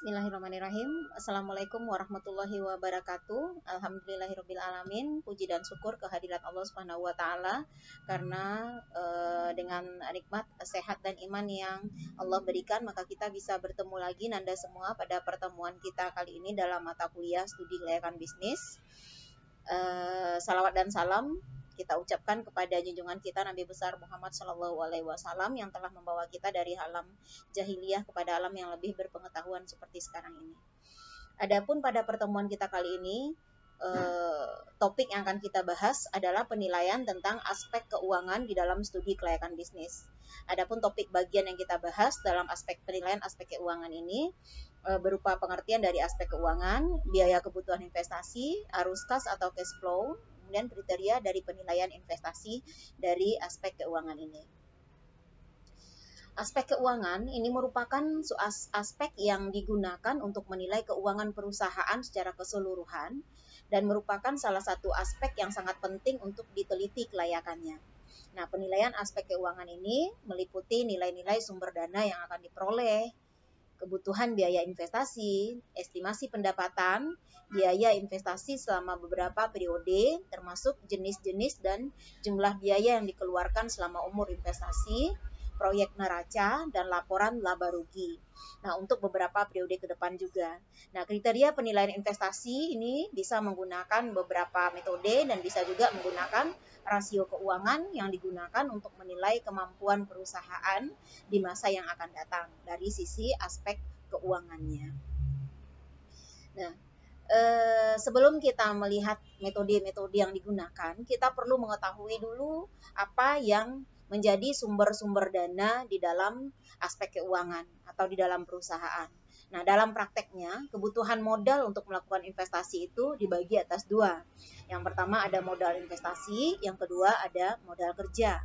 Bismillahirrahmanirrahim. Assalamualaikum warahmatullahi wabarakatuh. Alhamdulillahirabbil alamin. Puji dan syukur kehadirat Allah Subhanahu wa taala karena dengan nikmat sehat dan iman yang Allah berikan maka kita bisa bertemu lagi Nanda semua pada pertemuan kita kali ini dalam mata kuliah studi kelayakan bisnis. Salawat dan salam kita ucapkan kepada junjungan kita Nabi besar Muhammad SAW yang telah membawa kita dari alam jahiliyah kepada alam yang lebih berpengetahuan seperti sekarang ini. Adapun pada pertemuan kita kali ini, topik yang akan kita bahas adalah penilaian tentang aspek keuangan di dalam studi kelayakan bisnis. Adapun topik bagian yang kita bahas dalam aspek penilaian aspek keuangan ini berupa pengertian dari aspek keuangan, biaya kebutuhan investasi, arus kas atau cash flow, kemudian kriteria dari penilaian investasi dari aspek keuangan ini. Aspek keuangan ini merupakan aspek yang digunakan untuk menilai keuangan perusahaan secara keseluruhan dan merupakan salah satu aspek yang sangat penting untuk diteliti kelayakannya. Nah, penilaian aspek keuangan ini meliputi nilai-nilai sumber dana yang akan diperoleh, kebutuhan biaya investasi, estimasi pendapatan, biaya investasi selama beberapa periode, termasuk jenis-jenis dan jumlah biaya yang dikeluarkan selama umur investasi, proyek neraca, dan laporan laba rugi. Nah, untuk beberapa periode ke depan juga. Nah, kriteria penilaian investasi ini bisa menggunakan beberapa metode dan bisa juga menggunakan rasio keuangan yang digunakan untuk menilai kemampuan perusahaan di masa yang akan datang dari sisi aspek keuangannya. Nah, sebelum kita melihat metode-metode yang digunakan, kita perlu mengetahui dulu apa yang menjadi sumber-sumber dana di dalam aspek keuangan atau di dalam perusahaan. Nah, dalam prakteknya, kebutuhan modal untuk melakukan investasi itu dibagi atas dua. Yang pertama ada modal investasi, yang kedua ada modal kerja.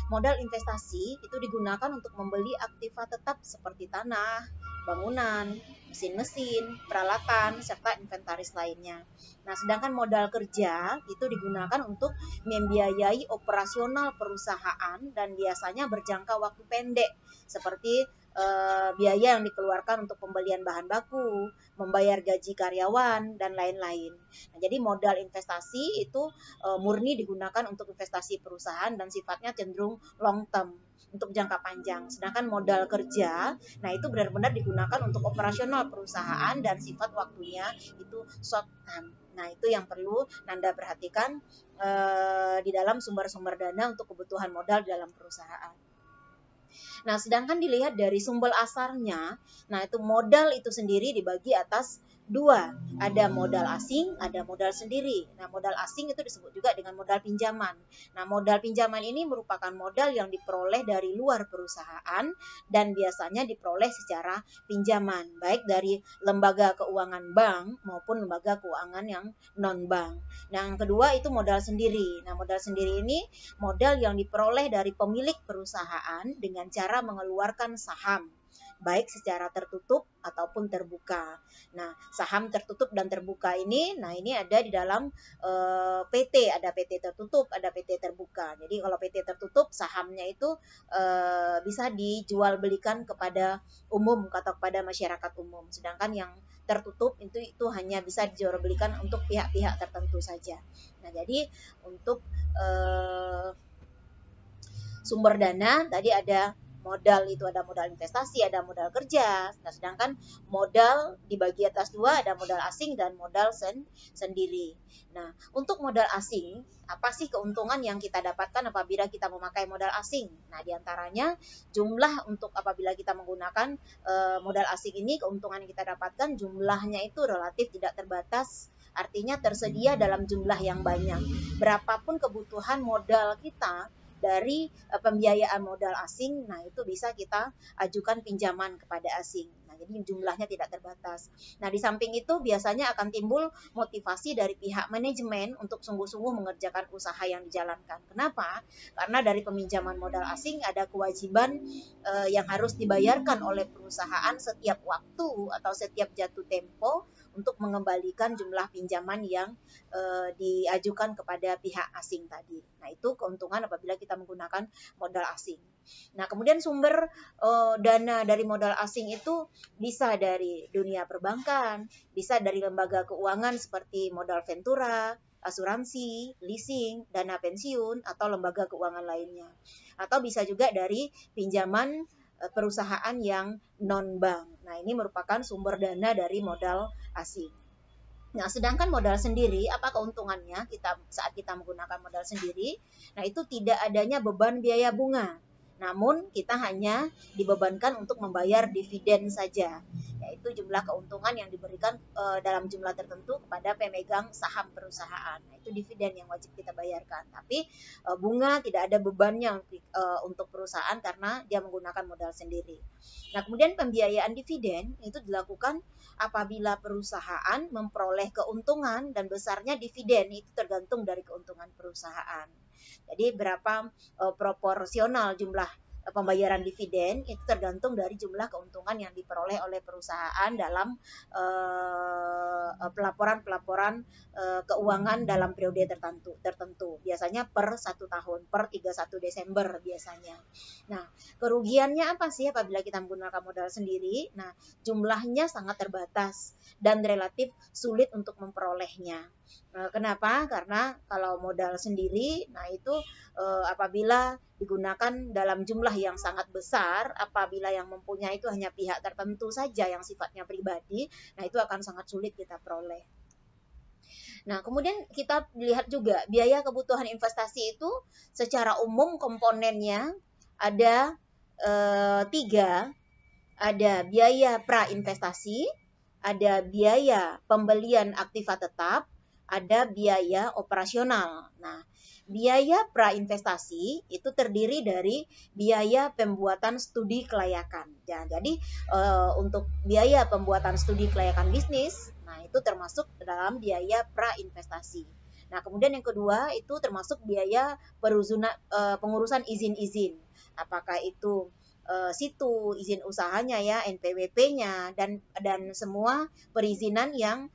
Modal investasi itu digunakan untuk membeli aktiva tetap seperti tanah, bangunan, mesin-mesin, peralatan, serta inventaris lainnya. Nah, sedangkan modal kerja itu digunakan untuk membiayai operasional perusahaan dan biasanya berjangka waktu pendek, seperti biaya yang dikeluarkan untuk pembelian bahan baku, membayar gaji karyawan, dan lain-lain. Nah, jadi modal investasi itu murni digunakan untuk investasi perusahaan dan sifatnya cenderung long term, untuk jangka panjang. Sedangkan modal kerja, nah itu benar-benar digunakan untuk operasional perusahaan dan sifat waktunya itu short term. Nah, itu yang perlu Nanda perhatikan di dalam sumber-sumber dana untuk kebutuhan modal di dalam perusahaan. Nah, sedangkan dilihat dari sumber asalnya, nah itu modal itu sendiri dibagi atas dua. Ada modal asing, ada modal sendiri. Nah, modal asing itu disebut juga dengan modal pinjaman. Nah, modal pinjaman ini merupakan modal yang diperoleh dari luar perusahaan dan biasanya diperoleh secara pinjaman, baik dari lembaga keuangan bank maupun lembaga keuangan yang non-bank. Nah, yang kedua itu modal sendiri. Nah, modal sendiri ini modal yang diperoleh dari pemilik perusahaan dengan cara mengeluarkan saham, baik secara tertutup ataupun terbuka. Nah, saham tertutup dan terbuka ini, nah ini ada di dalam PT, ada PT tertutup, ada PT terbuka. Jadi kalau PT tertutup sahamnya itu bisa dijual belikan kepada umum atau kepada masyarakat umum. Sedangkan yang tertutup itu hanya bisa dijual belikan untuk pihak-pihak tertentu saja. Nah, jadi untuk sumber dana tadi ada modal, itu ada modal investasi, ada modal kerja. Nah, sedangkan modal dibagi atas dua, ada modal asing dan modal sendiri. Nah, untuk modal asing, apa sih keuntungan yang kita dapatkan apabila kita memakai modal asing? Nah, diantaranya jumlah untuk apabila kita menggunakan modal asing ini, keuntungan yang kita dapatkan jumlahnya itu relatif tidak terbatas. Artinya tersedia dalam jumlah yang banyak. Berapapun kebutuhan modal kita dari pembiayaan modal asing, nah itu bisa kita ajukan pinjaman kepada asing. Nah, jadi jumlahnya tidak terbatas. Nah, di samping itu biasanya akan timbul motivasi dari pihak manajemen untuk sungguh-sungguh mengerjakan usaha yang dijalankan. Kenapa? Karena dari peminjaman modal asing ada kewajiban yang harus dibayarkan oleh perusahaan setiap waktu atau setiap jatuh tempo untuk mengembalikan jumlah pinjaman yang diajukan kepada pihak asing tadi. Nah, itu keuntungan apabila kita menggunakan modal asing. Nah, kemudian sumber dana dari modal asing itu bisa dari dunia perbankan, bisa dari lembaga keuangan seperti modal ventura, asuransi, leasing, dana pensiun, atau lembaga keuangan lainnya. Atau bisa juga dari pinjaman perusahaan yang non-bank. Nah, ini merupakan sumber dana dari modal asing. Nah, sedangkan modal sendiri, apa keuntungannya saat kita menggunakan modal sendiri? Nah, itu tidak adanya beban biaya bunga. Namun, kita hanya dibebankan untuk membayar dividen saja, yaitu jumlah keuntungan yang diberikan dalam jumlah tertentu kepada pemegang saham perusahaan. Nah, itu dividen yang wajib kita bayarkan. Tapi bunga tidak ada bebannya untuk perusahaan karena dia menggunakan modal sendiri. Nah, kemudian pembiayaan dividen itu dilakukan apabila perusahaan memperoleh keuntungan dan besarnya dividen itu tergantung dari keuntungan perusahaan. Jadi berapa proporsional jumlah pembayaran dividen itu tergantung dari jumlah keuntungan yang diperoleh oleh perusahaan dalam pelaporan-pelaporan keuangan dalam periode tertentu. Biasanya per 1 tahun, per 31 Desember biasanya. Nah, kerugiannya apa sih apabila kita menggunakan modal sendiri? Nah, jumlahnya sangat terbatas dan relatif sulit untuk memperolehnya. Kenapa? Karena kalau modal sendiri, nah itu apabila digunakan dalam jumlah yang sangat besar, apabila yang mempunyai itu hanya pihak tertentu saja yang sifatnya pribadi, nah itu akan sangat sulit kita peroleh. Nah, kemudian kita lihat juga biaya kebutuhan investasi itu secara umum komponennya ada 3, ada biaya pra-investasi, ada biaya pembelian aktiva tetap, ada biaya operasional. Nah, biaya pra-investasi itu terdiri dari biaya pembuatan studi kelayakan. Ya, jadi untuk biaya pembuatan studi kelayakan bisnis, nah itu termasuk dalam biaya pra-investasi. Nah, kemudian yang kedua itu termasuk biaya pengurusan izin-izin. Apakah itu situ, izin usahanya ya, NPWP-nya dan semua perizinan yang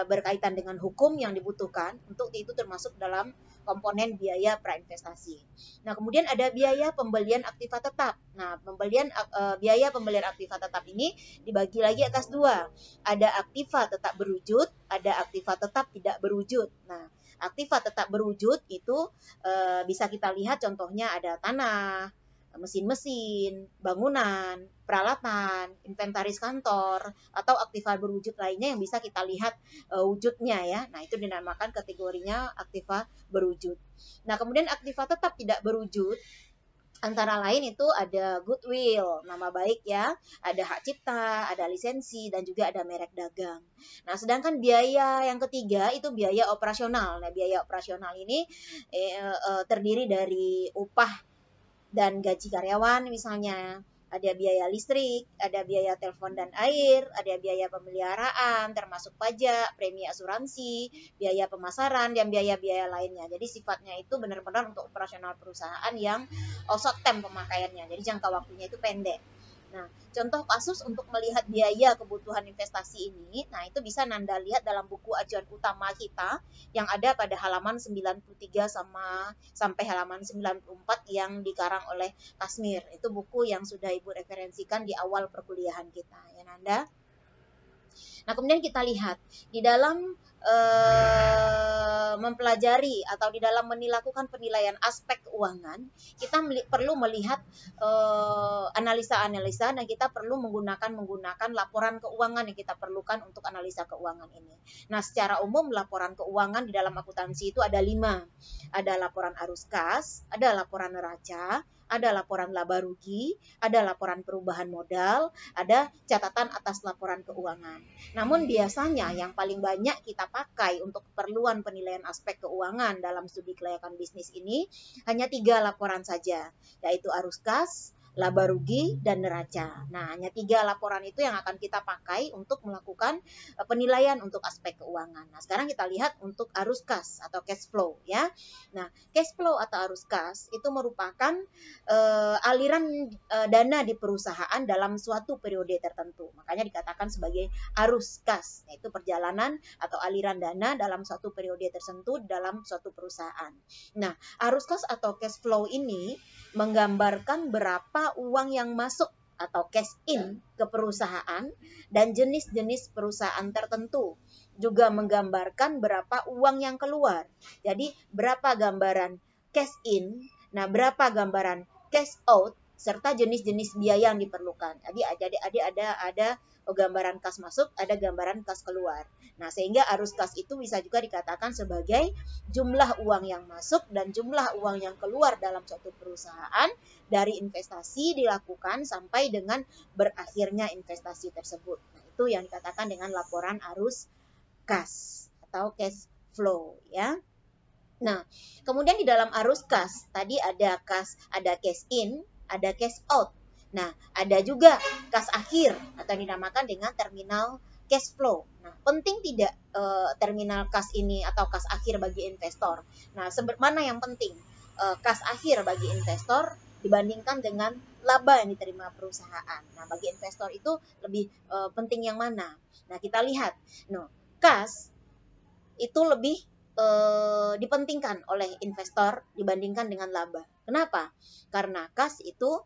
berkaitan dengan hukum yang dibutuhkan, untuk itu termasuk dalam komponen biaya prainvestasi. Nah, kemudian ada biaya pembelian aktiva tetap. Nah, biaya pembelian aktiva tetap ini dibagi lagi atas 2. Ada aktiva tetap berwujud, ada aktiva tetap tidak berwujud. Nah, aktiva tetap berwujud itu bisa kita lihat contohnya ada tanah, mesin-mesin, bangunan, peralatan, inventaris kantor, atau aktiva berwujud lainnya yang bisa kita lihat wujudnya ya. Nah, itu dinamakan kategorinya aktiva berwujud. Nah, kemudian aktiva tetap tidak berwujud antara lain itu ada goodwill, nama baik ya, ada hak cipta, ada lisensi, dan juga ada merek dagang. Nah, sedangkan biaya yang ketiga itu biaya operasional. Nah, biaya operasional ini terdiri dari upah dan gaji karyawan misalnya, ada biaya listrik, ada biaya telepon dan air, ada biaya pemeliharaan, termasuk pajak, premi asuransi, biaya pemasaran, dan biaya-biaya lainnya. Jadi sifatnya itu benar-benar untuk operasional perusahaan yang short term pemakaiannya, jadi jangka waktunya itu pendek. Nah, contoh kasus untuk melihat biaya kebutuhan investasi ini, nah itu bisa Nanda lihat dalam buku acuan utama kita yang ada pada halaman 93 sampai halaman 94 yang dikarang oleh Kasmir. Itu buku yang sudah Ibu referensikan di awal perkuliahan kita, ya Nanda. Nah, kemudian kita lihat di dalam mempelajari atau di dalam melakukan penilaian aspek keuangan, kita perlu melihat analisa-analisa dan kita perlu menggunakan laporan keuangan yang kita perlukan untuk analisa keuangan ini. Nah, secara umum laporan keuangan di dalam akuntansi itu ada 5. Ada laporan arus kas, ada laporan neraca, ada laporan laba rugi, ada laporan perubahan modal, ada catatan atas laporan keuangan. Namun biasanya yang paling banyak kita pakai untuk keperluan penilaian aspek keuangan dalam studi kelayakan bisnis ini hanya 3 laporan saja, yaitu arus kas, laba rugi, dan neraca. Nah, hanya 3 laporan itu yang akan kita pakai untuk melakukan penilaian untuk aspek keuangan. Nah, sekarang kita lihat untuk arus kas atau cash flow ya. Nah, cash flow atau arus kas itu merupakan aliran dana di perusahaan dalam suatu periode tertentu. Makanya dikatakan sebagai arus kas, yaitu perjalanan atau aliran dana dalam suatu periode tertentu dalam suatu perusahaan. Nah, arus kas atau cash flow ini menggambarkan berapa uang yang masuk atau cash in ke perusahaan dan jenis-jenis perusahaan tertentu. Juga menggambarkan berapa uang yang keluar. Jadi berapa gambaran cash in, nah berapa gambaran cash out, serta jenis-jenis biaya yang diperlukan. Jadi ada gambaran kas masuk, ada gambaran kas keluar. Nah, sehingga arus kas itu bisa juga dikatakan sebagai jumlah uang yang masuk dan jumlah uang yang keluar dalam suatu perusahaan dari investasi dilakukan sampai dengan berakhirnya investasi tersebut. Nah, itu yang dikatakan dengan laporan arus kas atau cash flow ya. Nah, kemudian di dalam arus kas tadi ada cash in, ada cash out. Nah, ada juga kas akhir atau dinamakan dengan terminal cash flow. Nah, penting tidak terminal kas ini atau kas akhir bagi investor. Nah, mana yang penting? Kas akhir bagi investor dibandingkan dengan laba yang diterima perusahaan. Nah, bagi investor itu lebih penting yang mana? Nah, kita lihat. Nah, kas itu lebih dipentingkan oleh investor dibandingkan dengan laba. Kenapa? Karena kas itu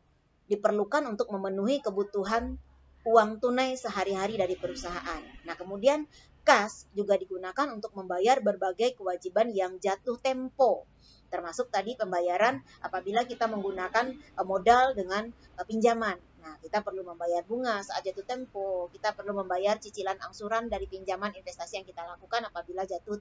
diperlukan untuk memenuhi kebutuhan uang tunai sehari-hari dari perusahaan. Nah, kemudian kas juga digunakan untuk membayar berbagai kewajiban yang jatuh tempo, termasuk tadi pembayaran apabila kita menggunakan modal dengan pinjaman. Nah, kita perlu membayar bunga saat jatuh tempo, kita perlu membayar cicilan angsuran dari pinjaman investasi yang kita lakukan apabila jatuh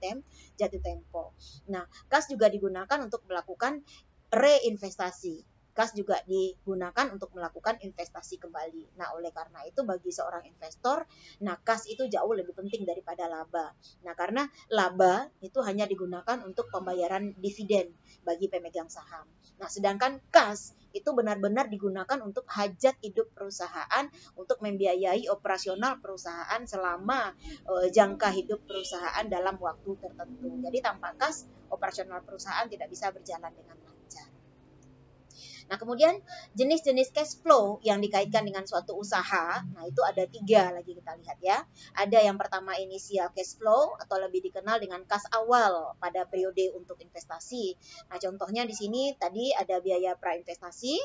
tempo. Nah, kas juga digunakan untuk melakukan reinvestasi. Kas juga digunakan untuk melakukan investasi kembali. Nah, oleh karena itu bagi seorang investor, nah kas itu jauh lebih penting daripada laba. Nah, karena laba itu hanya digunakan untuk pembayaran dividen bagi pemegang saham. Nah, sedangkan kas itu benar-benar digunakan untuk hajat hidup perusahaan, untuk membiayai operasional perusahaan selama jangka hidup perusahaan dalam waktu tertentu. Jadi tanpa kas, operasional perusahaan tidak bisa berjalan dengan lancar. Nah, kemudian jenis-jenis cash flow yang dikaitkan dengan suatu usaha, nah itu ada 3 lagi kita lihat ya. Ada yang pertama inisial cash flow atau lebih dikenal dengan kas awal pada periode untuk investasi. Nah, contohnya di sini tadi ada biaya prainvestasi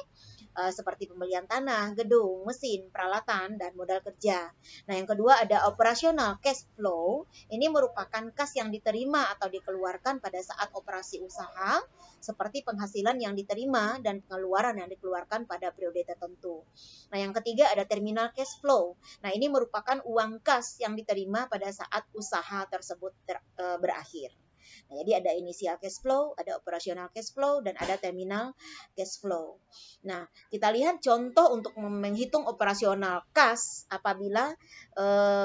seperti pembelian tanah, gedung, mesin, peralatan, dan modal kerja. Nah, yang kedua ada operasional cash flow. Ini merupakan kas yang diterima atau dikeluarkan pada saat operasi usaha, seperti penghasilan yang diterima dan pengeluaran yang dikeluarkan pada periode tertentu. Nah, yang ketiga ada terminal cash flow. Nah, ini merupakan uang kas yang diterima pada saat usaha tersebut berakhir. Nah, jadi ada inisial cash flow, ada operasional cash flow, dan ada terminal cash flow. Nah, kita lihat contoh untuk menghitung operasional kas apabila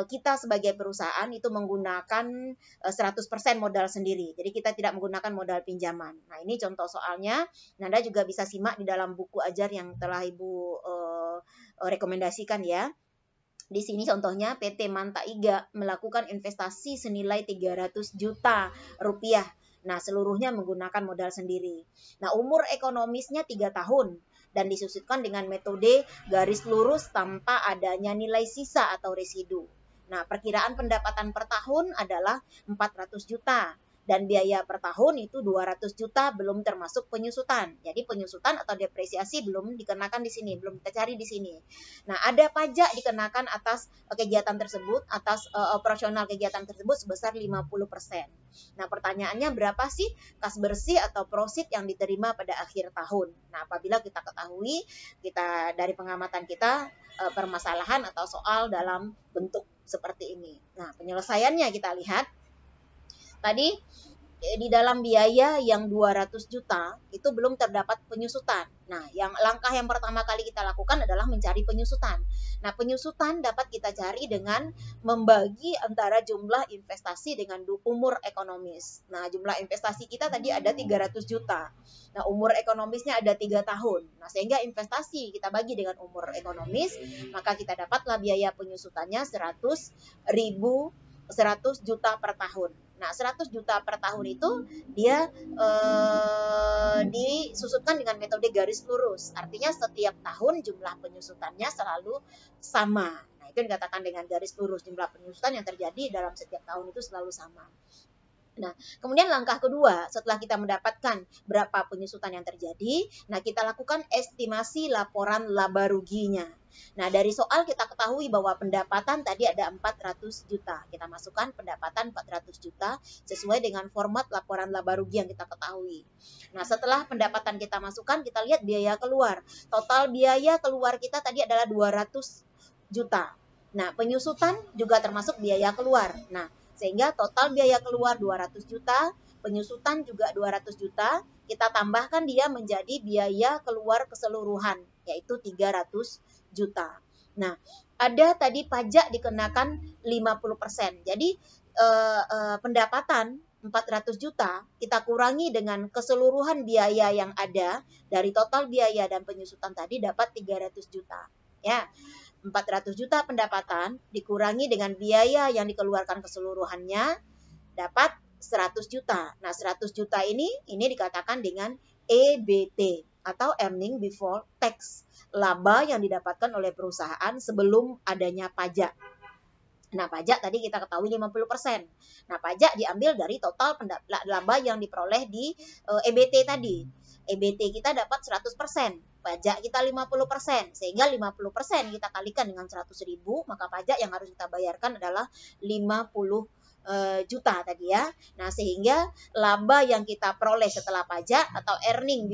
kita sebagai perusahaan itu menggunakan 100% modal sendiri. Jadi kita tidak menggunakan modal pinjaman. Nah, ini contoh soalnya. Nanda juga bisa simak di dalam buku ajar yang telah Ibu rekomendasikan ya. Di sini contohnya PT Manta Iga melakukan investasi senilai 300 juta rupiah. Nah, seluruhnya menggunakan modal sendiri. Nah, umur ekonomisnya 3 tahun dan disusutkan dengan metode garis lurus tanpa adanya nilai sisa atau residu. Nah, perkiraan pendapatan per tahun adalah 400 juta. Dan biaya per tahun itu 200 juta belum termasuk penyusutan. Jadi penyusutan atau depresiasi belum dikenakan di sini, belum kita cari di sini. Nah, ada pajak dikenakan atas kegiatan tersebut, atas operasional kegiatan tersebut sebesar 50%. Nah, pertanyaannya berapa sih kas bersih atau prosit yang diterima pada akhir tahun? Nah, apabila kita ketahui, kita dari pengamatan kita permasalahan atau soal dalam bentuk seperti ini. Nah, penyelesaiannya kita lihat. Tadi di dalam biaya yang 200 juta itu belum terdapat penyusutan. Nah, langkah yang pertama kali kita lakukan adalah mencari penyusutan. Nah, penyusutan dapat kita cari dengan membagi antara jumlah investasi dengan umur ekonomis. Nah, jumlah investasi kita tadi ada 300 juta. Nah, umur ekonomisnya ada 3 tahun. Nah, sehingga investasi kita bagi dengan umur ekonomis, maka kita dapatlah biaya penyusutannya 100 juta per tahun. Nah, 100 juta per tahun itu dia disusutkan dengan metode garis lurus. Artinya setiap tahun jumlah penyusutannya selalu sama. Nah, itu dikatakan dengan garis lurus. Jumlah penyusutan yang terjadi dalam setiap tahun itu selalu sama. Nah, kemudian langkah kedua, setelah kita mendapatkan berapa penyusutan yang terjadi, nah kita lakukan estimasi laporan laba ruginya. Nah, dari soal kita ketahui bahwa pendapatan tadi ada 400 juta. Kita masukkan pendapatan 400 juta sesuai dengan format laporan laba rugi yang kita ketahui. Nah, setelah pendapatan kita masukkan, kita lihat biaya keluar. Total biaya keluar kita tadi adalah 200 juta. Nah, penyusutan juga termasuk biaya keluar. Nah, sehingga total biaya keluar 200 juta, penyusutan juga 200 juta, kita tambahkan dia menjadi biaya keluar keseluruhan, yaitu 300 juta. Nah, ada tadi pajak dikenakan 50%. Jadi, pendapatan 400 juta kita kurangi dengan keseluruhan biaya yang ada dari total biaya dan penyusutan tadi dapat 300 juta. Ya. 400 juta pendapatan dikurangi dengan biaya yang dikeluarkan keseluruhannya dapat 100 juta. Nah, 100 juta ini dikatakan dengan EBT atau earning before tax, laba yang didapatkan oleh perusahaan sebelum adanya pajak. Nah, pajak tadi kita ketahui 50%. Nah, pajak diambil dari total laba yang diperoleh di EBT tadi. EBT kita dapat 100%. Pajak kita 50%, sehingga 50% kita kalikan dengan 100.000, maka pajak yang harus kita bayarkan adalah 50 juta tadi ya. Nah, sehingga laba yang kita peroleh setelah pajak atau earning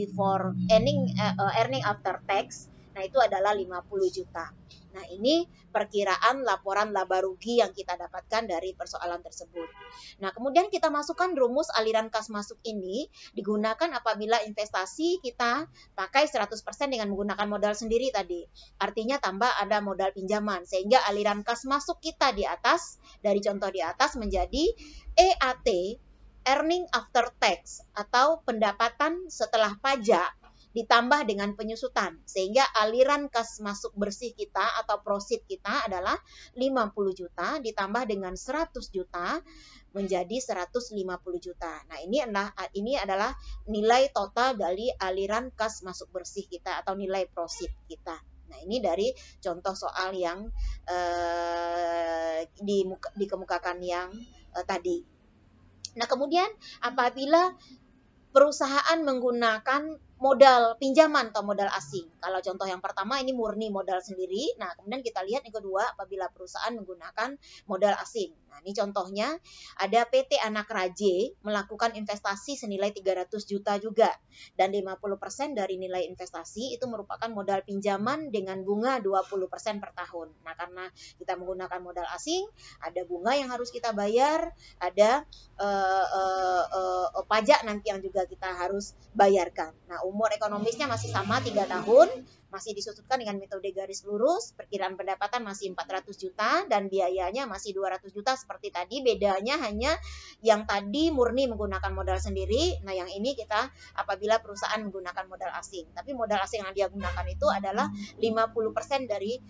after tax, nah itu adalah 50 juta. Nah, ini perkiraan laporan laba rugi yang kita dapatkan dari persoalan tersebut. Nah, kemudian kita masukkan rumus aliran kas masuk ini digunakan apabila investasi kita pakai 100% dengan menggunakan modal sendiri tadi. Artinya tambah ada modal pinjaman, sehingga aliran kas masuk kita di atas, dari contoh di atas menjadi EAT, earning after tax, atau pendapatan setelah pajak ditambah dengan penyusutan, sehingga aliran kas masuk bersih kita atau proceed kita adalah 50 juta ditambah dengan 100 juta menjadi 150 juta. Nah, ini adalah nilai total dari aliran kas masuk bersih kita atau nilai proceed kita. Nah, ini dari contoh soal yang dikemukakan yang tadi. Nah, kemudian apabila perusahaan menggunakan modal pinjaman atau modal asing. Kalau contoh yang pertama ini murni modal sendiri. Nah, kemudian kita lihat yang kedua apabila perusahaan menggunakan modal asing. Nah, ini contohnya ada PT Anak Raje melakukan investasi senilai 300 juta juga. Dan 50% dari nilai investasi itu merupakan modal pinjaman dengan bunga 20% per tahun. Nah, karena kita menggunakan modal asing, ada bunga yang harus kita bayar, ada pajak nanti yang juga kita harus bayarkan. Nah, umur ekonomisnya masih sama 3 tahun, masih disusutkan dengan metode garis lurus, perkiraan pendapatan masih 400 juta dan biayanya masih 200 juta seperti tadi. Bedanya hanya yang tadi murni menggunakan modal sendiri, nah yang ini kita apabila perusahaan menggunakan modal asing. Tapi modal asing yang dia gunakan itu adalah 50% dari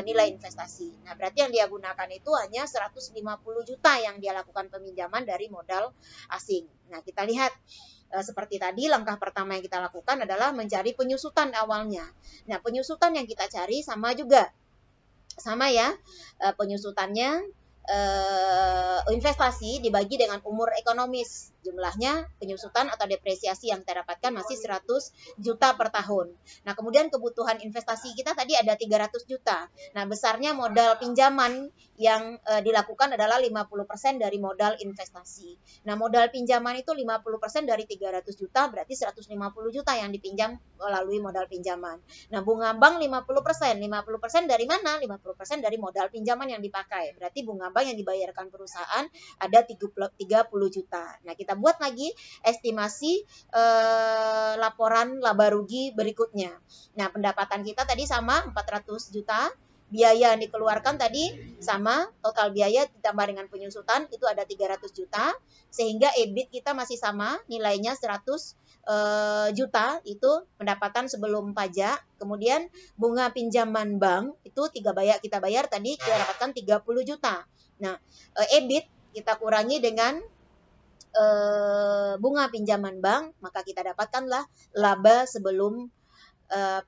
nilai investasi. Nah, berarti yang dia gunakan itu hanya 150 juta yang dia lakukan peminjaman dari modal asing. Nah, kita lihat seperti tadi langkah pertama yang kita lakukan adalah mencari penyusutan awalnya. Nah, penyusutan yang kita cari sama juga. Sama ya, penyusutannya investasi dibagi dengan umur ekonomis. Jumlahnya penyusutan atau depresiasi yang kita dapatkan masih 100 juta per tahun. Nah, kemudian kebutuhan investasi kita tadi ada 300 juta. Nah, besarnya modal pinjaman yang dilakukan adalah 50% dari modal investasi. Nah, modal pinjaman itu 50% dari 300 juta, berarti 150 juta yang dipinjam melalui modal pinjaman. Nah, bunga bank 50%. 50% dari mana? 50% dari modal pinjaman yang dipakai. Berarti bunga bank yang dibayarkan perusahaan ada 30 juta. Nah, kita kita buat lagi estimasi laporan laba rugi berikutnya. Nah, pendapatan kita tadi sama 400 juta, biaya yang dikeluarkan tadi sama, total biaya ditambah dengan penyusutan itu ada 300 juta, sehingga EBIT kita masih sama, nilainya 100 juta, itu pendapatan sebelum pajak. Kemudian bunga pinjaman bank itu kita bayar tadi, kita dapatkan 30 juta. Nah, EBIT kita kurangi dengan bunga pinjaman bank, maka kita dapatkanlah laba sebelum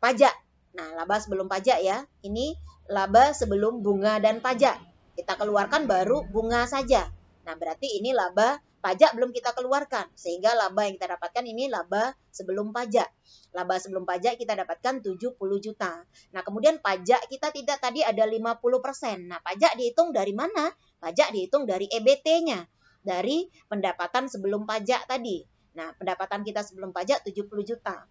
pajak. Nah, laba sebelum pajak ya, ini laba sebelum bunga dan pajak. Kita keluarkan baru bunga saja. Nah, berarti ini laba pajak belum kita keluarkan, sehingga laba yang kita dapatkan ini laba sebelum pajak. Laba sebelum pajak kita dapatkan 70 juta. Nah, kemudian pajak kita tidak tadi ada 50%. Nah, pajak dihitung dari mana? Pajak dihitung dari EBT-nya, dari pendapatan sebelum pajak tadi. Nah, pendapatan kita sebelum pajak 70 juta.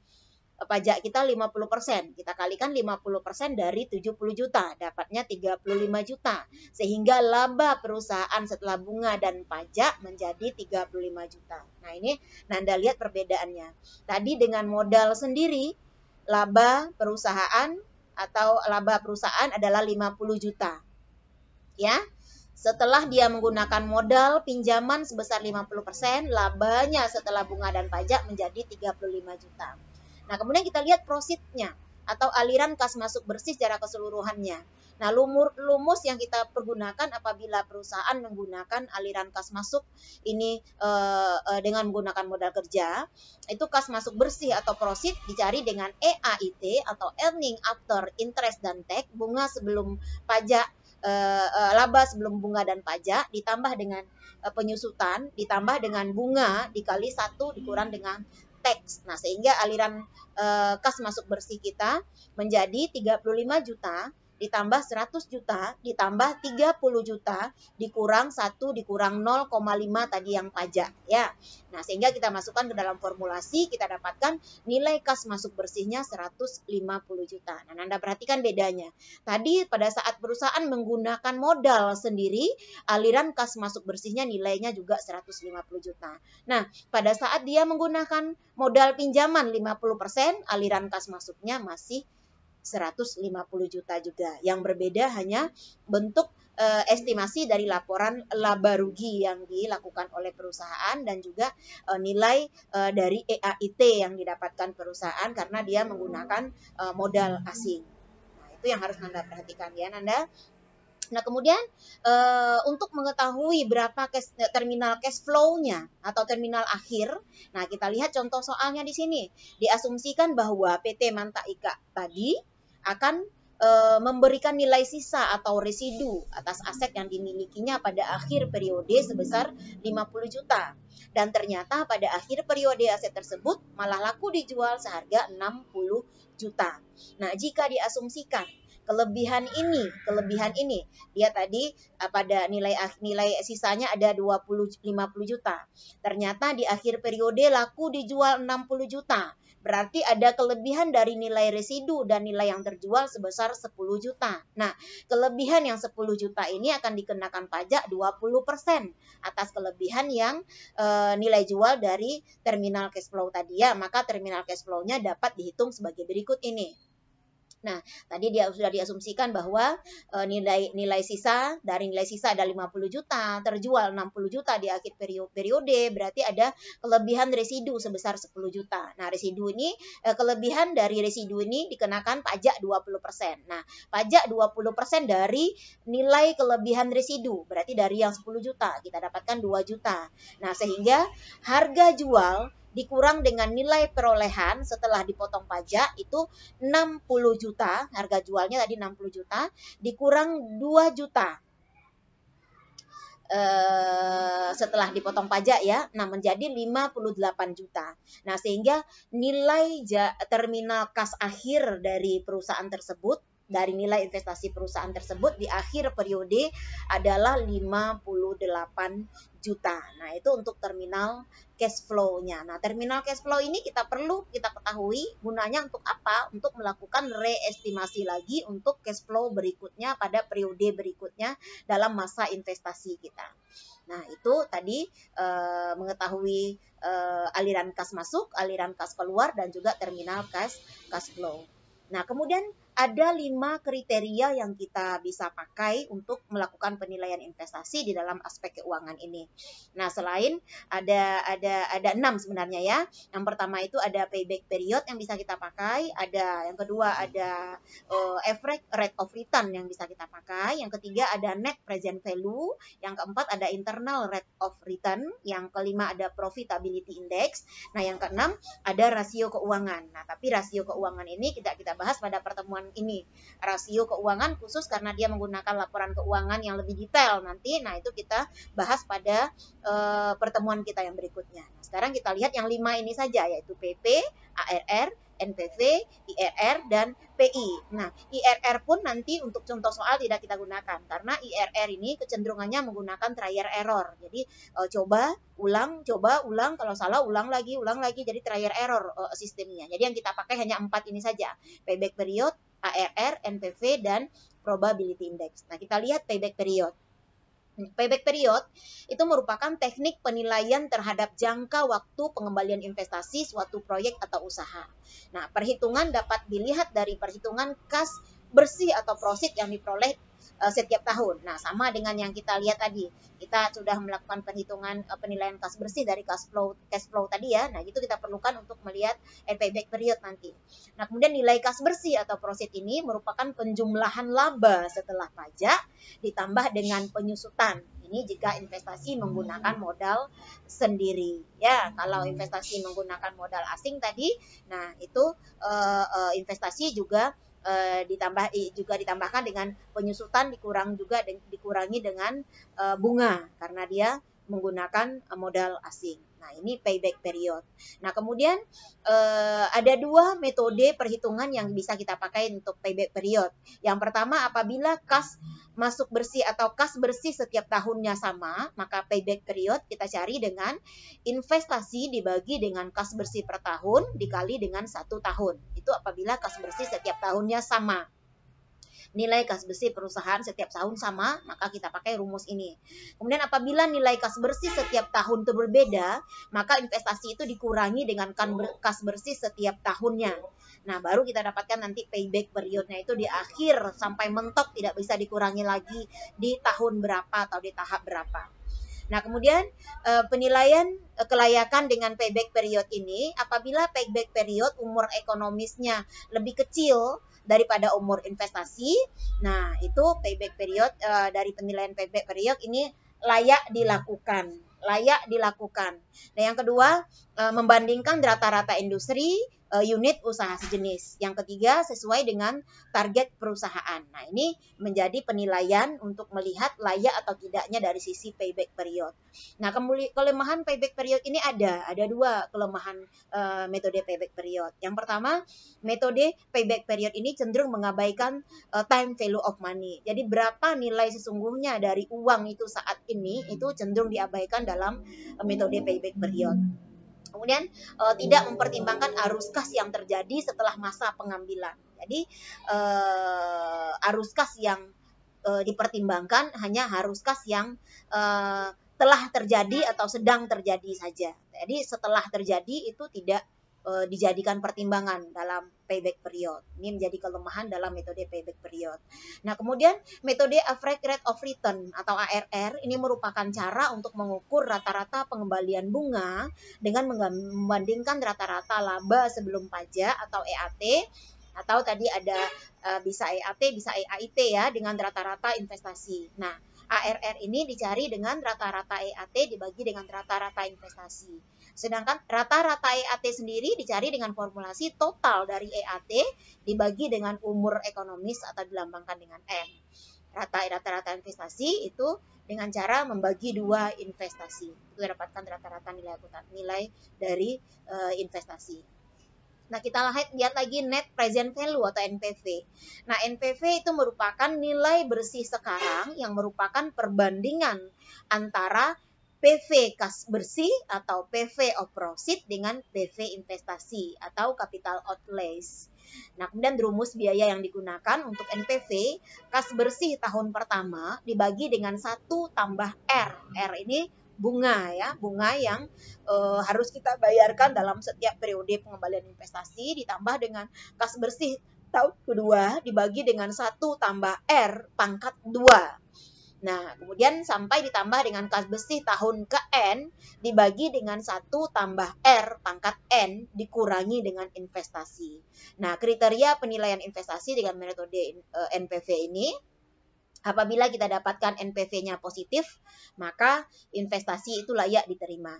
Pajak kita 50%, kita kalikan 50% dari 70 juta, dapatnya 35 juta. Sehingga laba perusahaan setelah bunga dan pajak menjadi 35 juta. Nah, ini Nanda lihat perbedaannya. Tadi dengan modal sendiri, laba perusahaan atau laba perusahaan adalah 50 juta. Ya. Setelah dia menggunakan modal pinjaman sebesar 50%, labanya setelah bunga dan pajak menjadi 35 juta. Nah, kemudian kita lihat prositnya atau aliran kas masuk bersih secara keseluruhannya. Nah, lumus yang kita pergunakan apabila perusahaan menggunakan aliran kas masuk ini dengan menggunakan modal kerja, itu kas masuk bersih atau prosit dicari dengan EAIT atau earning after interest dan tax, bunga sebelum pajak, laba sebelum bunga dan pajak, ditambah dengan penyusutan, ditambah dengan bunga dikali 1 dikurang dengan tax. Nah, sehingga aliran kas masuk bersih kita menjadi 35 juta ditambah 100 juta ditambah 30 juta dikurang 1 dikurang 0,5 tadi yang pajak ya. Nah, sehingga kita masukkan ke dalam formulasi, kita dapatkan nilai kas masuk bersihnya 150 juta. Nah, Anda perhatikan bedanya. Tadi pada saat perusahaan menggunakan modal sendiri, aliran kas masuk bersihnya nilainya juga 150 juta. Nah, pada saat dia menggunakan modal pinjaman 50%, aliran kas masuknya masih 150 juta juga. Yang berbeda hanya bentuk estimasi dari laporan laba rugi yang dilakukan oleh perusahaan dan juga nilai dari EAIT yang didapatkan perusahaan karena dia menggunakan modal asing. Nah, itu yang harus Nanda perhatikan ya, Nanda. Nah, kemudian untuk mengetahui berapa terminal cash flow-nya atau terminal akhir, nah kita lihat contoh soalnya di sini. Diasumsikan bahwa PT Manta Ika tadi akan memberikan nilai sisa atau residu atas aset yang dimilikinya pada akhir periode sebesar 50 juta. Dan ternyata pada akhir periode aset tersebut malah laku dijual seharga 60 juta. Nah, jika diasumsikan kelebihan ini dia tadi pada nilai sisanya ada 50 juta. Ternyata di akhir periode laku dijual 60 juta. Berarti ada kelebihan dari nilai residu dan nilai yang terjual sebesar 10 juta. Nah, kelebihan yang 10 juta ini akan dikenakan pajak 20% atas kelebihan yang nilai jual dari terminal cash flow tadi ya. Maka terminal cash flow-nya dapat dihitung sebagai berikut ini. Nah, tadi dia sudah diasumsikan bahwa nilai sisa dari nilai sisa ada 50 juta, terjual 60 juta di akhir periode, berarti ada kelebihan residu sebesar 10 juta. Nah, residu ini kelebihan dari residu ini dikenakan pajak 20%. Nah, pajak 20% dari nilai kelebihan residu, berarti dari yang 10 juta kita dapatkan 2 juta. Nah, sehingga harga jual dikurang dengan nilai perolehan setelah dipotong pajak itu 60 juta, harga jualnya tadi 60 juta, dikurang 2 juta setelah dipotong pajak ya, nah menjadi 58 juta. Nah, sehingga nilai terminal kas akhir dari perusahaan tersebut dari nilai investasi perusahaan tersebut di akhir periode adalah 58 juta. Nah, itu untuk terminal cash flow-nya. Nah, terminal cash flow ini kita ketahui gunanya untuk apa? Untuk melakukan reestimasi lagi untuk cash flow berikutnya pada periode berikutnya dalam masa investasi kita. Nah, itu tadi mengetahui aliran kas masuk, aliran kas keluar, dan juga terminal cash flow. Nah, kemudian ada 5 kriteria yang kita bisa pakai untuk melakukan penilaian investasi di dalam aspek keuangan ini. Nah, selain ada 6 sebenarnya ya. Yang pertama itu ada payback period yang bisa kita pakai, yang kedua ada average rate of return yang bisa kita pakai, yang ketiga ada net present value, yang keempat ada internal rate of return, yang kelima ada profitability index. Nah, yang keenam ada rasio keuangan. Nah, tapi rasio keuangan ini kita bahas pada pertemuan ini. Rasio keuangan khusus karena dia menggunakan laporan keuangan yang lebih detail nanti. Nah, itu kita bahas pada pertemuan kita yang berikutnya. Nah, sekarang kita lihat yang 5 ini saja, yaitu PP, ARR, NPV, IRR, dan PI. Nah, IRR pun nanti untuk contoh soal tidak kita gunakan karena IRR ini kecenderungannya menggunakan trial error. Jadi coba ulang, kalau salah ulang lagi. Jadi trial error sistemnya. Jadi yang kita pakai hanya 4 ini saja. Payback period, ARR, NPV, dan probability index. Nah, kita lihat payback period. Payback period itu merupakan teknik penilaian terhadap jangka waktu pengembalian investasi suatu proyek atau usaha. Nah, perhitungan dapat dilihat dari perhitungan kas bersih atau profit yang diperoleh setiap tahun. Nah, sama dengan yang kita lihat tadi. Kita sudah melakukan perhitungan penilaian kas bersih dari cash flow tadi ya. Nah, itu kita perlukan untuk melihat payback period nanti. Nah, kemudian nilai kas bersih atau profit ini merupakan penjumlahan laba setelah pajak ditambah dengan penyusutan. Ini jika investasi menggunakan modal sendiri. Ya, kalau investasi menggunakan modal asing tadi, nah itu investasi juga ditambahkan dengan penyusutan dikurangi dengan bunga karena dia menggunakan modal asing. Nah, ini payback period. Nah, kemudian ada 2 metode perhitungan yang bisa kita pakai untuk payback period. Yang pertama, apabila kas masuk bersih atau kas bersih setiap tahunnya sama, maka payback period kita cari dengan investasi dibagi dengan kas bersih per tahun dikali dengan 1 tahun. Itu apabila kas bersih setiap tahunnya sama. Nilai kas bersih perusahaan setiap tahun sama, maka kita pakai rumus ini. Kemudian apabila nilai kas bersih setiap tahun itu berbeda, maka investasi itu dikurangi dengan kas bersih setiap tahunnya. Nah, baru kita dapatkan nanti payback periodnya itu di akhir sampai mentok, tidak bisa dikurangi lagi di tahun berapa atau di tahap berapa. Nah, kemudian penilaian kelayakan dengan payback period ini, apabila payback period umur ekonomisnya lebih kecil daripada umur investasi, nah itu payback period dari penilaian payback period ini layak dilakukan. Nah, yang kedua, membandingkan rata-rata industri, unit usaha sejenis. Yang ketiga, sesuai dengan target perusahaan. Nah, ini menjadi penilaian untuk melihat layak atau tidaknya dari sisi payback period. Nah, kelemahan payback period ini ada 2 kelemahan metode payback period. Yang pertama, metode payback period ini cenderung mengabaikan time value of money. Jadi berapa nilai sesungguhnya dari uang itu saat ini itu cenderung diabaikan dalam metode payback period. Kemudian tidak mempertimbangkan arus kas yang terjadi setelah masa pengambilan. Jadi arus kas yang dipertimbangkan hanya arus kas yang telah terjadi atau sedang terjadi saja. Jadi setelah terjadi itu tidak dijadikan pertimbangan dalam payback period. Ini menjadi kelemahan dalam metode payback period. Nah, kemudian metode average rate of return atau ARR ini merupakan cara untuk mengukur rata-rata pengembalian bunga dengan membandingkan rata-rata laba sebelum pajak atau EAT, atau tadi ada bisa EAT, bisa EAIT ya, dengan rata-rata investasi. Nah, ARR ini dicari dengan rata-rata EAT dibagi dengan rata-rata investasi. Sedangkan rata-rata EAT sendiri dicari dengan formulasi total dari EAT dibagi dengan umur ekonomis atau dilambangkan dengan M. Rata-rata investasi itu dengan cara membagi 2 investasi. Itu dapatkan rata-rata nilai dari investasi. Nah, kita lihat lagi net present value atau NPV. Nah, NPV itu merupakan nilai bersih sekarang yang merupakan perbandingan antara PV kas bersih atau PV of profit dengan PV investasi atau capital outlays. Nah, kemudian rumus biaya yang digunakan untuk NPV, kas bersih tahun pertama dibagi dengan 1 tambah R. R ini bunga ya, bunga yang harus kita bayarkan dalam setiap periode pengembalian investasi ditambah dengan kas bersih tahun kedua dibagi dengan 1 tambah R pangkat 2. Nah, kemudian sampai ditambah dengan kas bersih tahun ke N dibagi dengan 1 tambah R pangkat N dikurangi dengan investasi. Nah, kriteria penilaian investasi dengan metode NPV ini, apabila kita dapatkan NPV-nya positif, maka investasi itu layak diterima.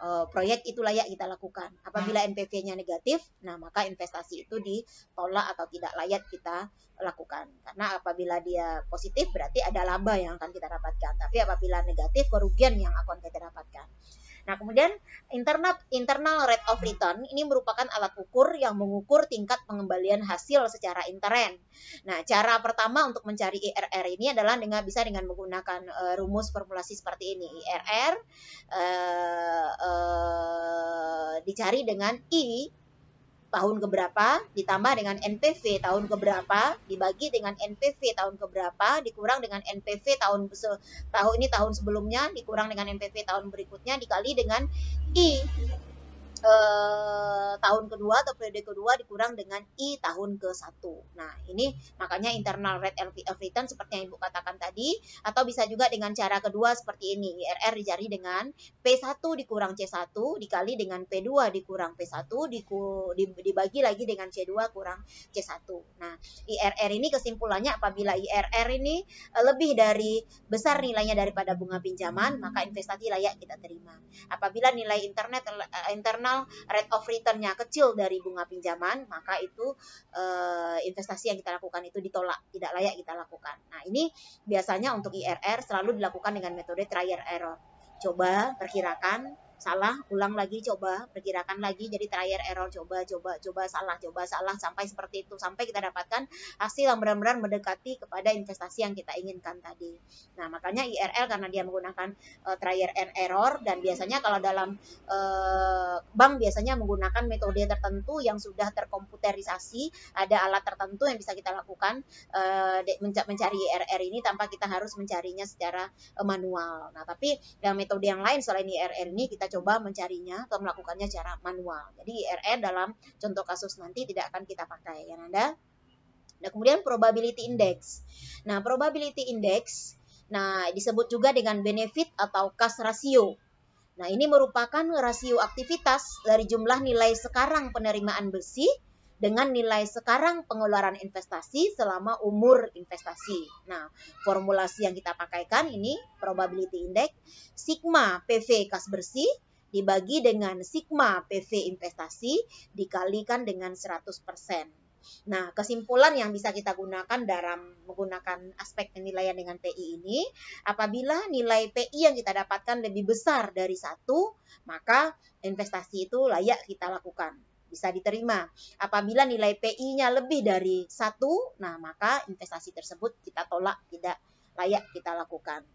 Proyek itu layak kita lakukan. Apabila NPV-nya negatif, nah maka investasi itu ditolak atau tidak layak kita lakukan. Karena apabila dia positif berarti ada laba yang akan kita dapatkan. Tapi apabila negatif, kerugian yang akan kita dapatkan. Nah, kemudian internal rate of return ini merupakan alat ukur yang mengukur tingkat pengembalian hasil secara intern. Nah, cara pertama untuk mencari IRR ini adalah bisa dengan menggunakan rumus formulasi seperti ini. IRR dicari dengan I tahun keberapa ditambah dengan NPV tahun keberapa dibagi dengan NPV tahun keberapa dikurang dengan NPV tahun tahun sebelumnya dikurang dengan NPV tahun berikutnya dikali dengan I tahun kedua atau periode kedua dikurang dengan I tahun ke-1. Nah, ini makanya internal rate of return seperti yang Ibu katakan tadi, atau bisa juga dengan cara kedua seperti ini. IRR dicari dengan P1 dikurang C1 dikali dengan P2 dikurang P1 dibagi lagi dengan C2 kurang C1. Nah, IRR ini kesimpulannya apabila IRR ini lebih dari besar nilainya daripada bunga pinjaman, maka investasi layak kita terima. Apabila nilai internal rate of return-nya kecil dari bunga pinjaman, maka itu investasi yang kita lakukan itu ditolak, tidak layak kita lakukan. Nah, ini biasanya untuk IRR selalu dilakukan dengan metode trial error. Coba, perkirakan, salah, ulang lagi, coba, perkirakan lagi, jadi trial error, coba, salah, sampai seperti itu, sampai kita dapatkan hasil yang benar-benar mendekati kepada investasi yang kita inginkan tadi. Nah, makanya IRR karena dia menggunakan trial and error, dan biasanya kalau dalam bank biasanya menggunakan metode tertentu yang sudah terkomputerisasi, ada alat tertentu yang bisa kita lakukan mencari IRR ini tanpa kita harus mencarinya secara manual. Nah, tapi dalam metode yang lain selain IRR ini kita coba mencarinya atau melakukannya secara manual. Jadi IRR dalam contoh kasus nanti tidak akan kita pakai ya Nanda. Nah, kemudian probability index. Nah, probability index disebut juga dengan benefit atau cost ratio. Nah, ini merupakan rasio aktivitas dari jumlah nilai sekarang penerimaan bersih dengan nilai sekarang pengeluaran investasi selama umur investasi. Nah, formulasi yang kita pakaikan ini probability index sigma PV kas bersih dibagi dengan sigma PV investasi dikalikan dengan 100%. Nah, kesimpulan yang bisa kita gunakan dalam menggunakan aspek penilaian dengan PI ini, apabila nilai PI yang kita dapatkan lebih besar dari 1, maka investasi itu layak kita lakukan, bisa diterima. Apabila nilai PI-nya lebih dari 1, nah maka investasi tersebut kita tolak, tidak layak kita lakukan.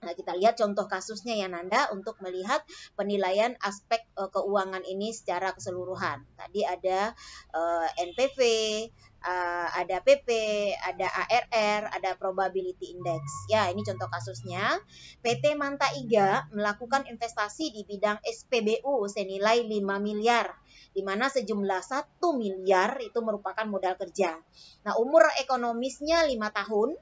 Nah, kita lihat contoh kasusnya ya Nanda untuk melihat penilaian aspek keuangan ini secara keseluruhan. Tadi ada NPV, ada PP, ada ARR, ada probability index. Ya, ini contoh kasusnya. PT Manta Iga melakukan investasi di bidang SPBU senilai 5 miliar, di mana sejumlah 1 miliar itu merupakan modal kerja. Nah, umur ekonomisnya 5 tahun,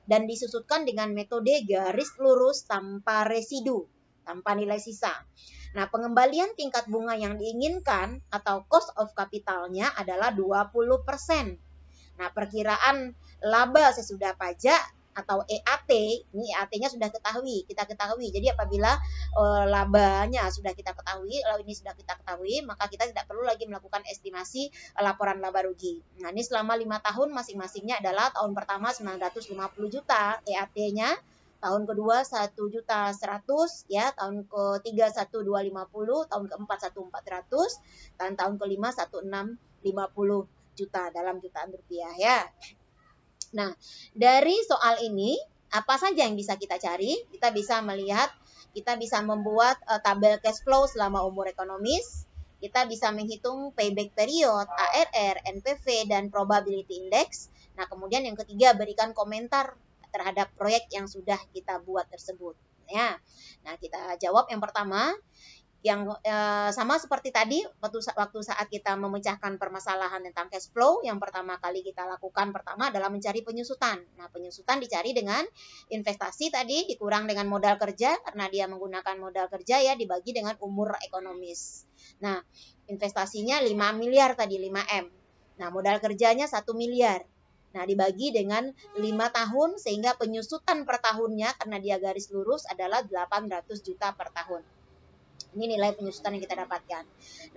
dan disusutkan dengan metode garis lurus tanpa residu, tanpa nilai sisa. Nah, pengembalian tingkat bunga yang diinginkan atau cost of capital-nya adalah 20%. Nah, perkiraan laba sesudah pajak atau EAT, ini EAT-nya sudah kita ketahui. Jadi apabila labanya sudah kita ketahui, lalu ini sudah kita ketahui, maka kita tidak perlu lagi melakukan estimasi laporan laba rugi. Nah, ini selama 5 tahun masing-masingnya adalah tahun pertama 950 juta EAT-nya, tahun kedua 1.100.000 ya, tahun ketiga 1.250, tahun keempat 1.400, dan tahun kelima 1.650 juta dalam jutaan rupiah ya. Nah, dari soal ini apa saja yang bisa kita cari? Kita bisa melihat, kita bisa membuat tabel cash flow selama umur ekonomis. Kita bisa menghitung payback period, ARR, NPV, dan probability index. Nah, kemudian yang ketiga, berikan komentar terhadap proyek yang sudah kita buat tersebut. Ya, nah kita jawab yang pertama. Yang sama seperti tadi waktu saat kita memecahkan permasalahan tentang cash flow, yang pertama kali kita lakukan pertama adalah mencari penyusutan. Nah, penyusutan dicari dengan investasi tadi dikurang dengan modal kerja, karena dia menggunakan modal kerja ya, dibagi dengan umur ekonomis. Nah, investasinya 5 miliar tadi, 5M. Nah, modal kerjanya 1 miliar. Nah, dibagi dengan 5 tahun sehingga penyusutan per tahunnya karena dia garis lurus adalah 800 juta per tahun. Ini nilai penyusutan yang kita dapatkan.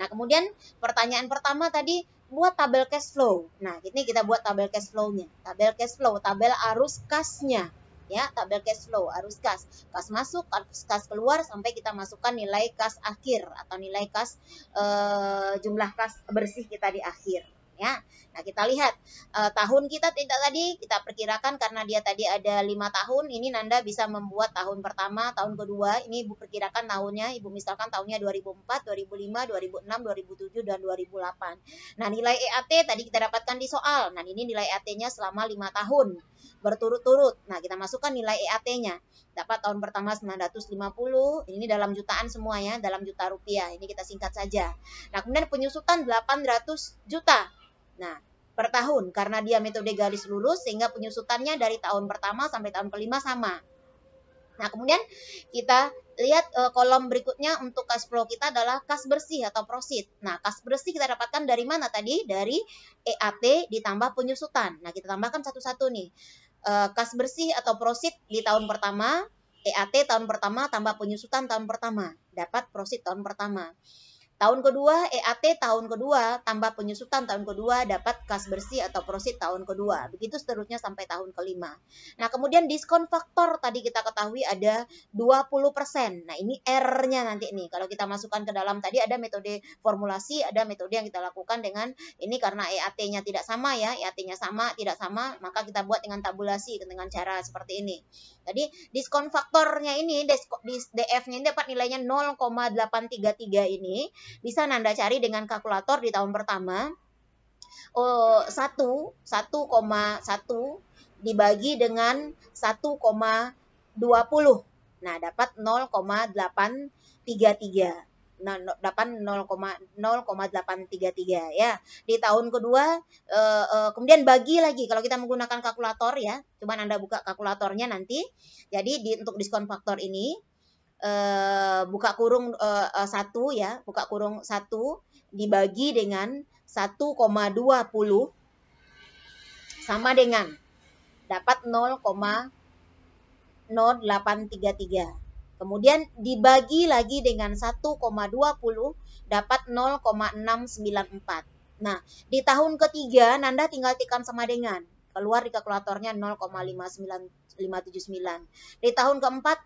Nah, kemudian pertanyaan pertama tadi, buat tabel cash flow. Nah, ini kita buat tabel cash flow-nya. Tabel cash flow, tabel arus kasnya. Ya, tabel cash flow, arus kas. Kas masuk, kas keluar, sampai kita masukkan nilai kas akhir atau nilai kas jumlah kas bersih kita di akhir. Ya, nah kita lihat tahun kita tidak tadi kita perkirakan karena dia tadi ada 5 tahun, ini Nanda bisa membuat tahun pertama, tahun kedua, ini Ibu perkirakan tahunnya, Ibu misalkan tahunnya 2004, 2005, 2006, 2007, dan 2008. Nah, nilai EAT tadi kita dapatkan di soal. Nah, ini nilai EAT-nya selama 5 tahun berturut-turut. Nah, kita masukkan nilai EAT-nya. Dapat tahun pertama 950, ini dalam jutaan semua ya, dalam juta rupiah. Ini kita singkat saja. Nah, kemudian penyusutan 800 juta. Nah, per tahun, karena dia metode garis lurus, sehingga penyusutannya dari tahun pertama sampai tahun kelima sama. Nah, kemudian kita lihat kolom berikutnya untuk cash flow kita adalah kas bersih atau proceed. Nah, kas bersih kita dapatkan dari mana tadi? Dari EAT ditambah penyusutan. Nah, kita tambahkan satu-satu nih. Kas bersih atau proceed di tahun pertama, EAT tahun pertama tambah penyusutan tahun pertama. Dapat proceed tahun pertama. Tahun kedua, EAT tahun kedua, tambah penyusutan tahun kedua, dapat kas bersih atau proceed tahun kedua. Begitu seterusnya sampai tahun kelima. Nah, kemudian diskon faktor tadi kita ketahui ada 20%. Nah, ini R-nya nanti nih. Kalau kita masukkan ke dalam tadi ada metode formulasi, ada metode yang kita lakukan dengan ini karena EAT-nya tidak sama ya. EAT-nya sama, tidak sama, maka kita buat dengan tabulasi dengan cara seperti ini. Jadi, diskon faktornya ini, DF-nya ini dapat nilainya 0,833 ini. Bisa Nanda cari dengan kalkulator di tahun pertama. 1,1 dibagi dengan 1,20. Nah, dapat 0,833. Nah, dapat 0,833 ya. Di tahun kedua, kemudian bagi lagi. Kalau kita menggunakan kalkulator ya, coba Anda buka kalkulatornya nanti. Jadi untuk diskon faktor ini, buka kurung 1 ya, buka kurung 1 dibagi dengan 1,20 sama dengan dapat 0,0833. Kemudian dibagi lagi dengan 1,20 dapat 0,694. Nah, di tahun ketiga Nanda tinggal tekan sama dengan. Keluar di kalkulatornya 0,579. Di tahun keempat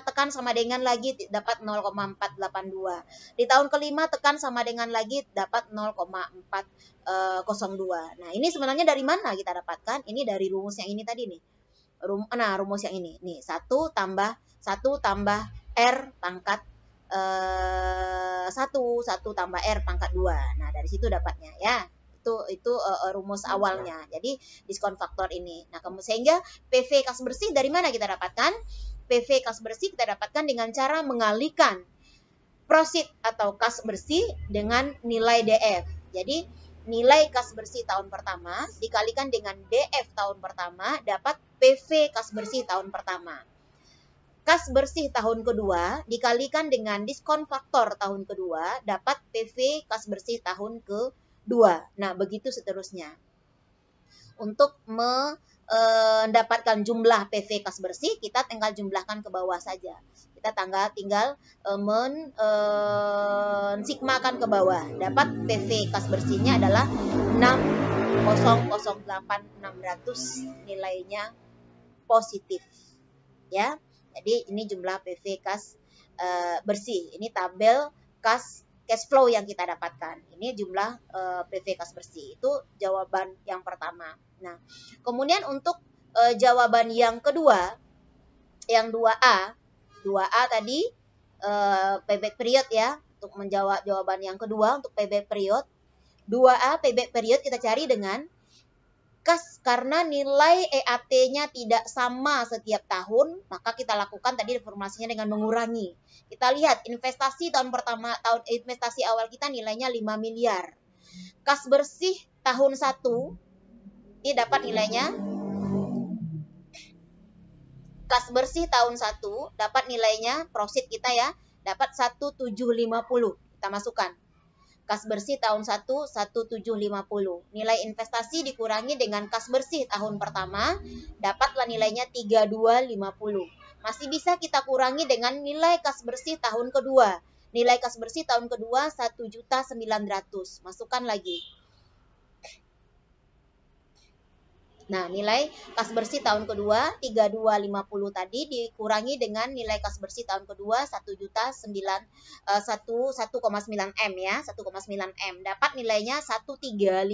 tekan sama dengan lagi dapat 0,482. Di tahun kelima tekan sama dengan lagi dapat 0,402. Nah, ini sebenarnya dari mana kita dapatkan? Ini dari rumus yang ini tadi nih. Nah, rumus yang ini. Nih, 1 tambah R pangkat 1 tambah R pangkat 2. Nah, dari situ dapatnya ya. Itu rumus awalnya. Jadi diskon faktor ini. Nah, sehingga PV kas bersih dari mana kita dapatkan? PV kas bersih kita dapatkan dengan cara mengalihkan proceed atau kas bersih dengan nilai DF. Jadi nilai kas bersih tahun pertama dikalikan dengan DF tahun pertama dapat PV kas bersih tahun pertama. Kas bersih tahun kedua dikalikan dengan diskon faktor tahun kedua dapat PV kas bersih tahun ke 2. Nah, begitu seterusnya. Untuk mendapatkan jumlah PV kas bersih, kita tinggal jumlahkan ke bawah saja. Kita tinggal sigmakan ke bawah. Dapat PV kas bersihnya adalah 6008.600, nilainya positif. ya. Jadi ini jumlah PV kas bersih. Ini tabel kas cash flow yang kita dapatkan. Ini jumlah PV kas bersih. Itu jawaban yang pertama. Nah, kemudian untuk jawaban yang kedua, yang 2A. 2A tadi payback period ya. Untuk menjawab jawaban yang kedua untuk payback period. 2A payback period kita cari dengan kas karena nilai EAT-nya tidak sama setiap tahun, maka kita lakukan tadi formulasinya dengan mengurangi. Kita lihat investasi tahun pertama, tahun investasi awal kita nilainya 5 miliar. Kas bersih tahun 1 ini dapat nilainya, kas bersih tahun 1 dapat nilainya, profit kita ya, dapat 1750. Kita masukkan. Kas bersih tahun 1, 1750. Nilai investasi dikurangi dengan kas bersih tahun pertama, dapatlah nilainya 3250. Masih bisa kita kurangi dengan nilai kas bersih tahun kedua. Nilai kas bersih tahun kedua 1.900.000. Masukkan lagi. Nah, nilai kas bersih tahun kedua 3250 tadi dikurangi dengan nilai kas bersih tahun kedua 1.9 M ya, 1,9 M. Dapat nilainya 1350.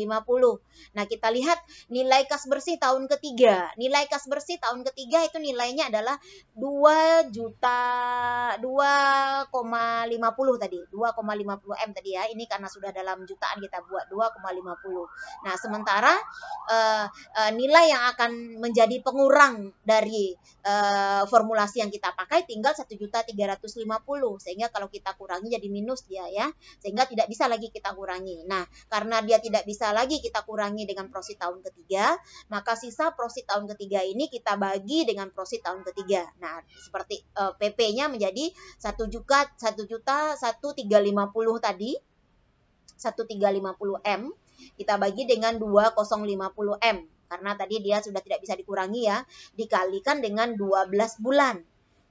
Nah, kita lihat nilai kas bersih tahun ketiga. Nilai kas bersih tahun ketiga itu nilainya adalah 2.250 tadi, 2,50 M tadi ya. Ini karena sudah dalam jutaan kita buat 2,50. Nah, sementara nilai yang akan menjadi pengurang dari formulasi yang kita pakai tinggal 1.350, sehingga kalau kita kurangi jadi minus dia ya, sehingga tidak bisa lagi kita kurangi. Nah, karena dia tidak bisa lagi kita kurangi dengan profit tahun ketiga, maka sisa profit tahun ketiga ini kita bagi dengan profit tahun ketiga. Nah, seperti PP-nya menjadi 1.150 tadi, 1.350 M kita bagi dengan 2.050 M. Karena tadi dia sudah tidak bisa dikurangi ya, dikalikan dengan 12 bulan.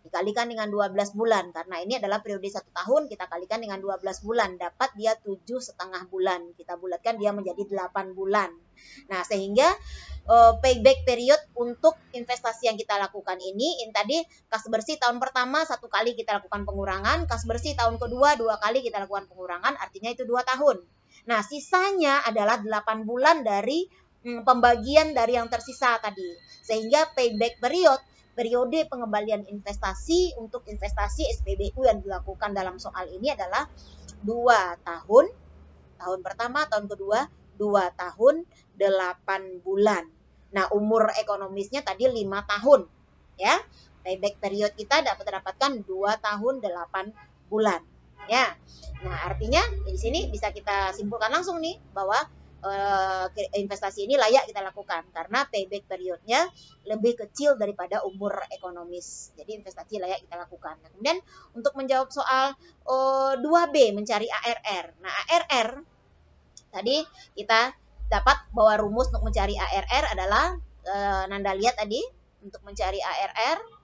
Dikalikan dengan 12 bulan, karena ini adalah periode 1 tahun, kita kalikan dengan 12 bulan, dapat dia 7,5 bulan. Kita bulatkan dia menjadi 8 bulan. Nah, sehingga payback period untuk investasi yang kita lakukan ini tadi kas bersih tahun pertama 1 kali kita lakukan pengurangan, kas bersih tahun kedua 2 kali kita lakukan pengurangan, artinya itu 2 tahun. Nah, sisanya adalah 8 bulan dari pembagian dari yang tersisa tadi. Sehingga payback period, periode pengembalian investasi untuk investasi SPBU yang dilakukan dalam soal ini adalah 2 tahun. Tahun pertama, tahun kedua, 2 tahun, 8 bulan. Nah, umur ekonomisnya tadi 5 tahun. Ya, payback period kita dapatkan 2 tahun, 8 bulan. Ya, nah artinya di sini bisa kita simpulkan langsung nih bahwa investasi ini layak kita lakukan karena payback periodnya lebih kecil daripada umur ekonomis. Jadi investasi layak kita lakukan. Nah, kemudian untuk menjawab soal 2B mencari ARR. Nah, ARR tadi kita dapat bahwa rumus untuk mencari ARR adalah Nanda lihat tadi untuk mencari ARR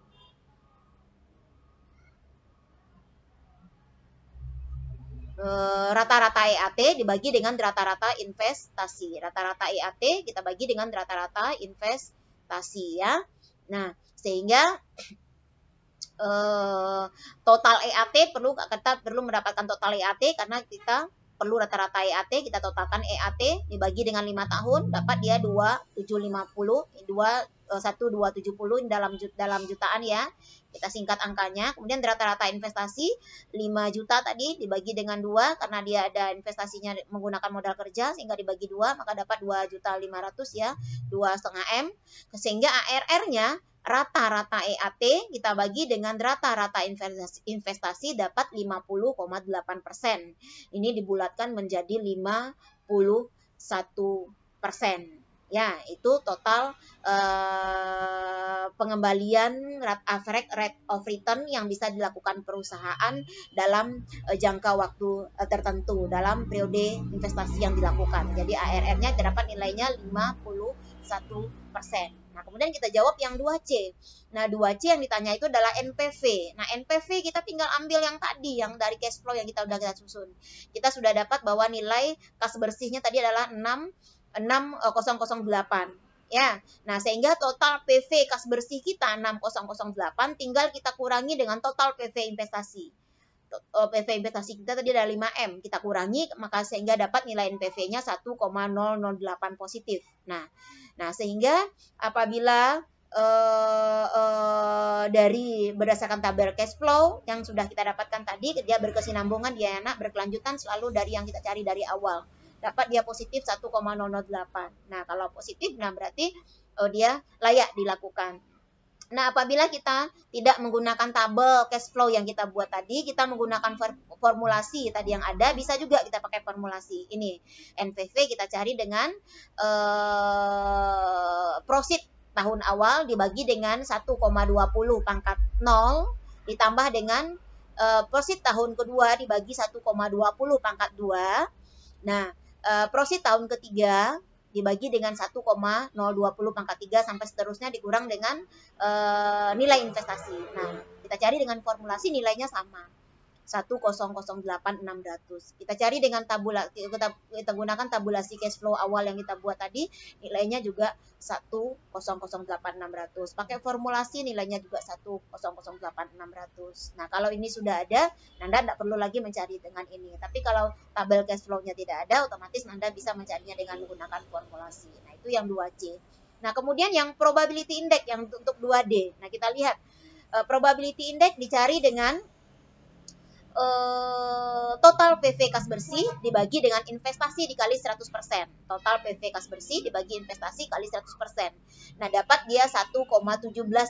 rata-rata EAT dibagi dengan rata-rata investasi. Rata-rata EAT kita bagi dengan rata-rata investasi ya. Nah, sehingga total EAT kita perlu mendapatkan total EAT karena kita perlu rata-rata EAT, kita totalkan EAT dibagi dengan 5 tahun, dapat dia 2.750, 1.270 dalam jutaan ya. Kita singkat angkanya. Kemudian rata-rata investasi 5 juta tadi dibagi dengan 2 karena dia ada investasinya menggunakan modal kerja sehingga dibagi 2 maka dapat 2.500 ya, 2,5 M. Sehingga ARR-nya rata-rata EAT kita bagi dengan rata-rata investasi dapat 50,8%. Ini dibulatkan menjadi 51%. Ya, itu total pengembalian average rate of return yang bisa dilakukan perusahaan dalam jangka waktu tertentu dalam periode investasi yang dilakukan. Jadi ARR-nya terdapat nilainya 51%. Nah, kemudian kita jawab yang 2C. Nah, 2C yang ditanya itu adalah NPV. Nah, NPV kita tinggal ambil yang tadi, yang dari cash flow yang kita susun. Kita sudah dapat bahwa nilai kas bersihnya tadi adalah 6008 ya. Nah, sehingga total PV kas bersih kita 6008 tinggal kita kurangi dengan total PV investasi. PV investasi kita tadi ada 5M, kita kurangi maka sehingga dapat nilai NPV-nya 1,008 positif. Nah, sehingga apabila dari berdasarkan tabel cash flow yang sudah kita dapatkan tadi, dia berkesinambungan, dia enak, berkelanjutan selalu dari yang kita cari dari awal. Dapat dia positif 1,008. Nah, kalau positif, nah berarti dia layak dilakukan. Nah, apabila kita tidak menggunakan tabel cash flow yang kita buat tadi, kita menggunakan formulasi tadi yang ada, bisa juga kita pakai formulasi. Ini, NPV kita cari dengan profit tahun awal dibagi dengan 1,20 pangkat 0 ditambah dengan profit tahun kedua dibagi 1,20 pangkat 2. Nah, profit tahun ketiga dibagi dengan 1,020 pangkat 3 sampai seterusnya dikurang dengan nilai investasi. Nah, kita cari dengan formulasi nilainya sama. 1,008,600. Kita cari dengan kita gunakan tabulasi cash flow awal yang kita buat tadi, nilainya juga 1,008,600. Pakai formulasi nilainya juga 1,008,600. Nah, kalau ini sudah ada, Nanda tidak perlu lagi mencari dengan ini. Tapi kalau tabel cash flow-nya tidak ada, otomatis Nanda bisa mencarinya dengan menggunakan formulasi. Nah, itu yang 2C. Nah, kemudian yang probability index yang untuk 2D. Nah, kita lihat probability index dicari dengan total PV kas bersih dibagi dengan investasi dikali 100%. Total PV kas bersih dibagi investasi kali 100%. Nah, dapat dia 1,17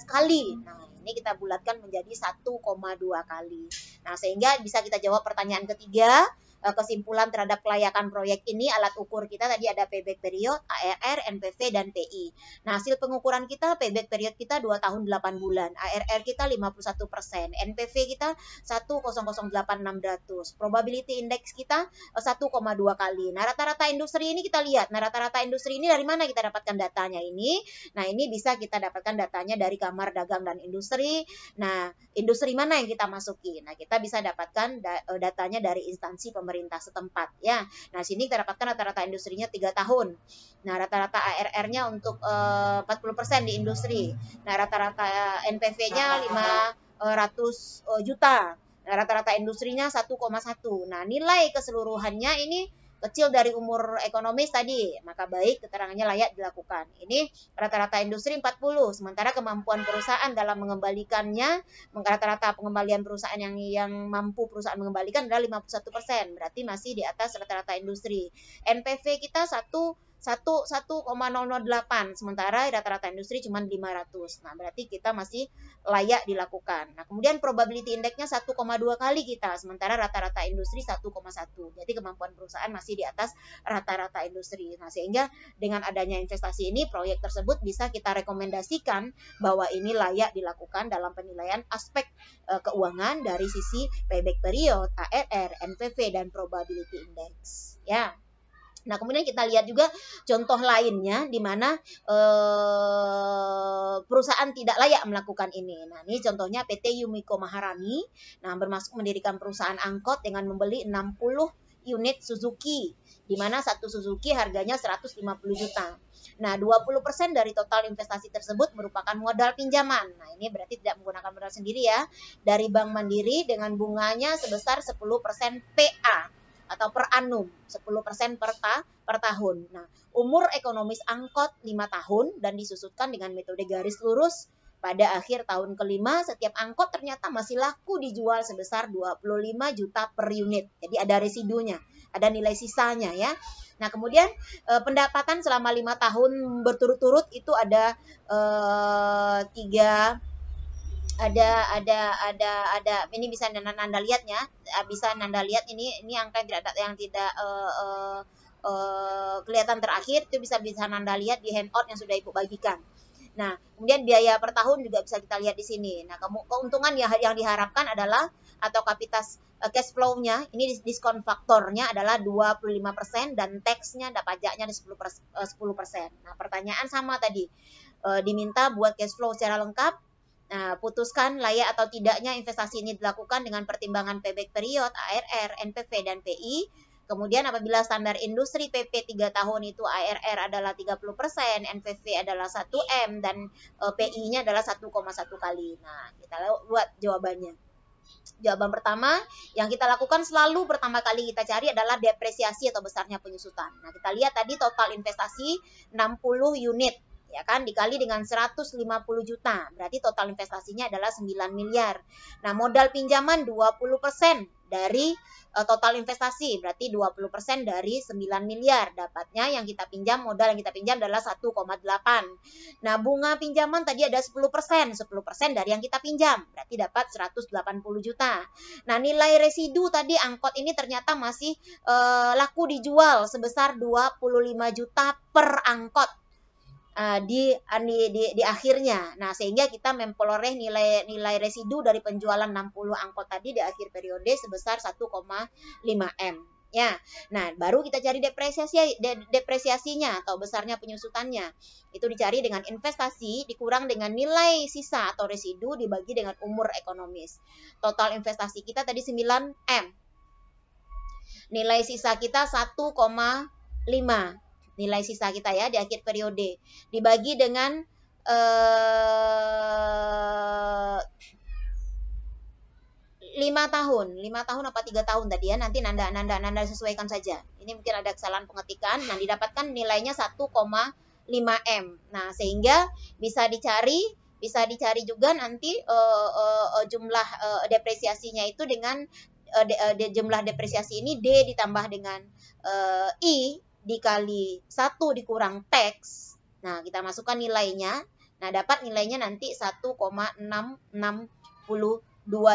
kali. Nah, ini kita bulatkan menjadi 1,2 kali. Nah, sehingga bisa kita jawab pertanyaan ketiga. Kesimpulan terhadap kelayakan proyek ini, alat ukur kita tadi ada payback period, ARR, NPV, dan PI. Nah, hasil pengukuran kita, payback period kita 2 tahun 8 bulan, ARR kita 51%, NPV kita 1,008,600, probability index kita 1,2 kali. Nah, rata-rata industri ini kita lihat, nah rata-rata industri ini dari mana kita dapatkan datanya ini? Nah, ini bisa kita dapatkan datanya dari Kamar Dagang dan Industri. Nah, industri mana yang kita masuki? Nah, kita bisa dapatkan datanya dari instansi pemerintah setempat ya. Nah, sini kita dapatkan rata-rata industrinya 3 tahun. Nah, rata-rata ARR-nya untuk 40% di industri. Nah, rata-rata NPV-nya 500 juta. Nah, rata-rata industrinya 1,1. Nah, nilai keseluruhannya ini kecil dari umur ekonomis tadi, maka baik keterangannya layak dilakukan. Ini rata-rata industri 40, sementara kemampuan perusahaan dalam mengembalikannya, rata-rata pengembalian perusahaan yang mampu perusahaan mengembalikan adalah 51%, berarti masih di atas rata-rata industri. NPV kita 1,008, sementara rata-rata industri cuma 500. Nah, berarti kita masih layak dilakukan. Nah, kemudian probability index-nya 1,2 kali kita, sementara rata-rata industri 1,1. Jadi kemampuan perusahaan masih di atas rata-rata industri. Nah, sehingga dengan adanya investasi ini, proyek tersebut bisa kita rekomendasikan bahwa ini layak dilakukan dalam penilaian aspek keuangan dari sisi payback period, ARR, NPV, dan probability index. Ya. Nah, kemudian kita lihat juga contoh lainnya di mana perusahaan tidak layak melakukan ini. Nah, ini contohnya PT Yumiko Maharani. Nah, bermaksud mendirikan perusahaan angkot dengan membeli 60 unit Suzuki, di mana satu Suzuki harganya 150 juta. Nah, 20% dari total investasi tersebut merupakan modal pinjaman. Nah, ini berarti tidak menggunakan modal sendiri ya. Dari Bank Mandiri dengan bunganya sebesar 10% PA. Atau per annum, 10% per tahun. Nah, umur ekonomis angkot 5 tahun dan disusutkan dengan metode garis lurus. Pada akhir tahun kelima, setiap angkot ternyata masih laku dijual sebesar 25 juta per unit. Jadi ada residunya, ada nilai sisanya ya. Nah, kemudian pendapatan selama 5 tahun berturut-turut itu ada ini bisa Nanda lihatnya, bisa Nanda lihat ini angka yang tidak kelihatan terakhir, itu bisa Nanda lihat di handout yang sudah Ibu bagikan. Nah, kemudian biaya per tahun juga bisa kita lihat di sini. Nah, keuntungan yang diharapkan adalah atau kapitas cash flow-nya, ini diskon faktornya adalah 25% dan tax-nya dan pajaknya 10%. Nah, pertanyaan sama tadi. Diminta buat cash flow secara lengkap. Nah, putuskan layak atau tidaknya investasi ini dilakukan dengan pertimbangan payback period, ARR, NPV, dan PI. Kemudian apabila standar industri PP 3 tahun itu ARR adalah 30%, NPV adalah 1M, dan PI-nya adalah 1,1 kali. Nah, kita buat jawabannya. Jawaban pertama yang kita lakukan selalu pertama kali kita cari adalah depresiasi atau besarnya penyusutan. Nah, kita lihat tadi total investasi 60 unit, ya kan, dikali dengan 150 juta. Berarti total investasinya adalah 9 miliar. Nah, modal pinjaman 20% dari total investasi, berarti 20% dari 9 miliar. Dapatnya yang kita pinjam, modal yang kita pinjam adalah 1,8. Nah, bunga pinjaman tadi ada 10%. 10% dari yang kita pinjam, berarti dapat 180 juta. Nah, nilai residu tadi angkot ini ternyata masih laku dijual sebesar 25 juta per angkot. Di akhirnya. Nah, sehingga kita memperoleh nilai residu dari penjualan 60 angkot tadi di akhir periode sebesar 1,5 M. Ya. Nah, baru kita cari depresiasinya atau besarnya penyusutannya. Itu dicari dengan investasi dikurang dengan nilai sisa atau residu dibagi dengan umur ekonomis. Total investasi kita tadi 9 M. Nilai sisa kita 1,5. Nilai sisa kita ya di akhir periode dibagi dengan 5 tahun apa 3 tahun tadi ya, nanti Nanda sesuaikan saja. Ini mungkin ada kesalahan pengetikan. Nah, didapatkan nilainya 1,5 M. Nah, sehingga bisa dicari juga nanti jumlah depresiasinya itu dengan jumlah depresiasi ini D ditambah dengan I dikali 1 dikurang tax. Nah, kita masukkan nilainya. Nah, dapat nilainya nanti 1,662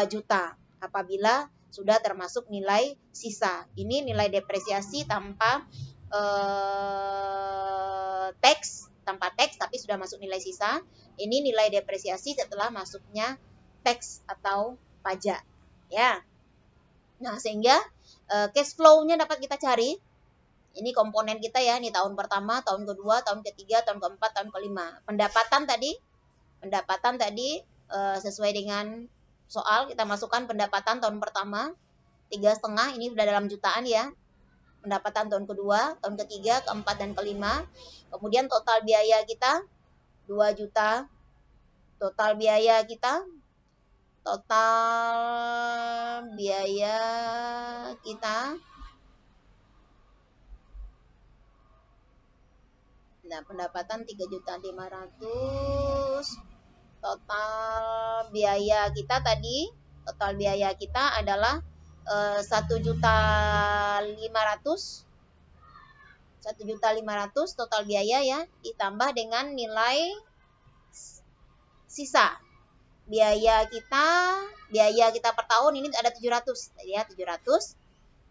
juta apabila sudah termasuk nilai sisa. Ini nilai depresiasi tanpa tax tapi sudah masuk nilai sisa. Ini nilai depresiasi setelah masuknya tax atau pajak. Ya. Nah, sehingga cash flow-nya dapat kita cari. Ini komponen kita ya, ini tahun pertama, tahun kedua, tahun ketiga, tahun keempat, tahun kelima. Pendapatan tadi sesuai dengan soal kita masukkan pendapatan tahun pertama 3,5, ini sudah dalam jutaan ya. Pendapatan tahun kedua, tahun ketiga, keempat dan kelima. Kemudian total biaya kita 2 juta. Total biaya kita nah, pendapatan 3.500.000. Total biaya kita adalah 1.500.000 total biaya ya, ditambah dengan nilai sisa. Biaya kita per tahun ini ada 700 ya, 700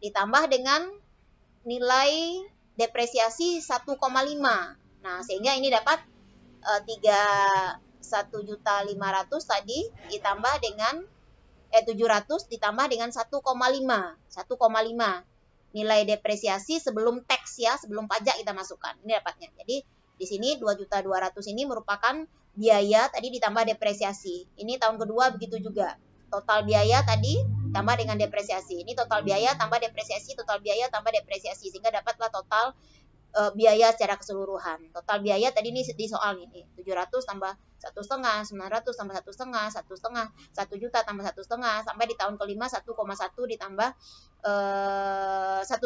ditambah dengan nilai depresiasi 1,5. Nah, sehingga ini dapat 1.500.000 tadi ditambah dengan 700 ditambah dengan 1,5 nilai depresiasi sebelum tax ya, sebelum pajak kita masukkan. Ini dapatnya. Jadi di sini 2.200.000 ini merupakan biaya tadi ditambah depresiasi. Ini tahun kedua begitu juga. Total biaya tadi tambah dengan depresiasi. Ini total biaya tambah depresiasi, total biaya tambah depresiasi, sehingga dapatlah total biaya secara keseluruhan. Total biaya tadi ini di soal ini 700 tambah 1,5, 900 tambah 1,5, 1,5, 1 juta tambah 1,5, sampai di tahun kelima 1,1 ditambah 1,5.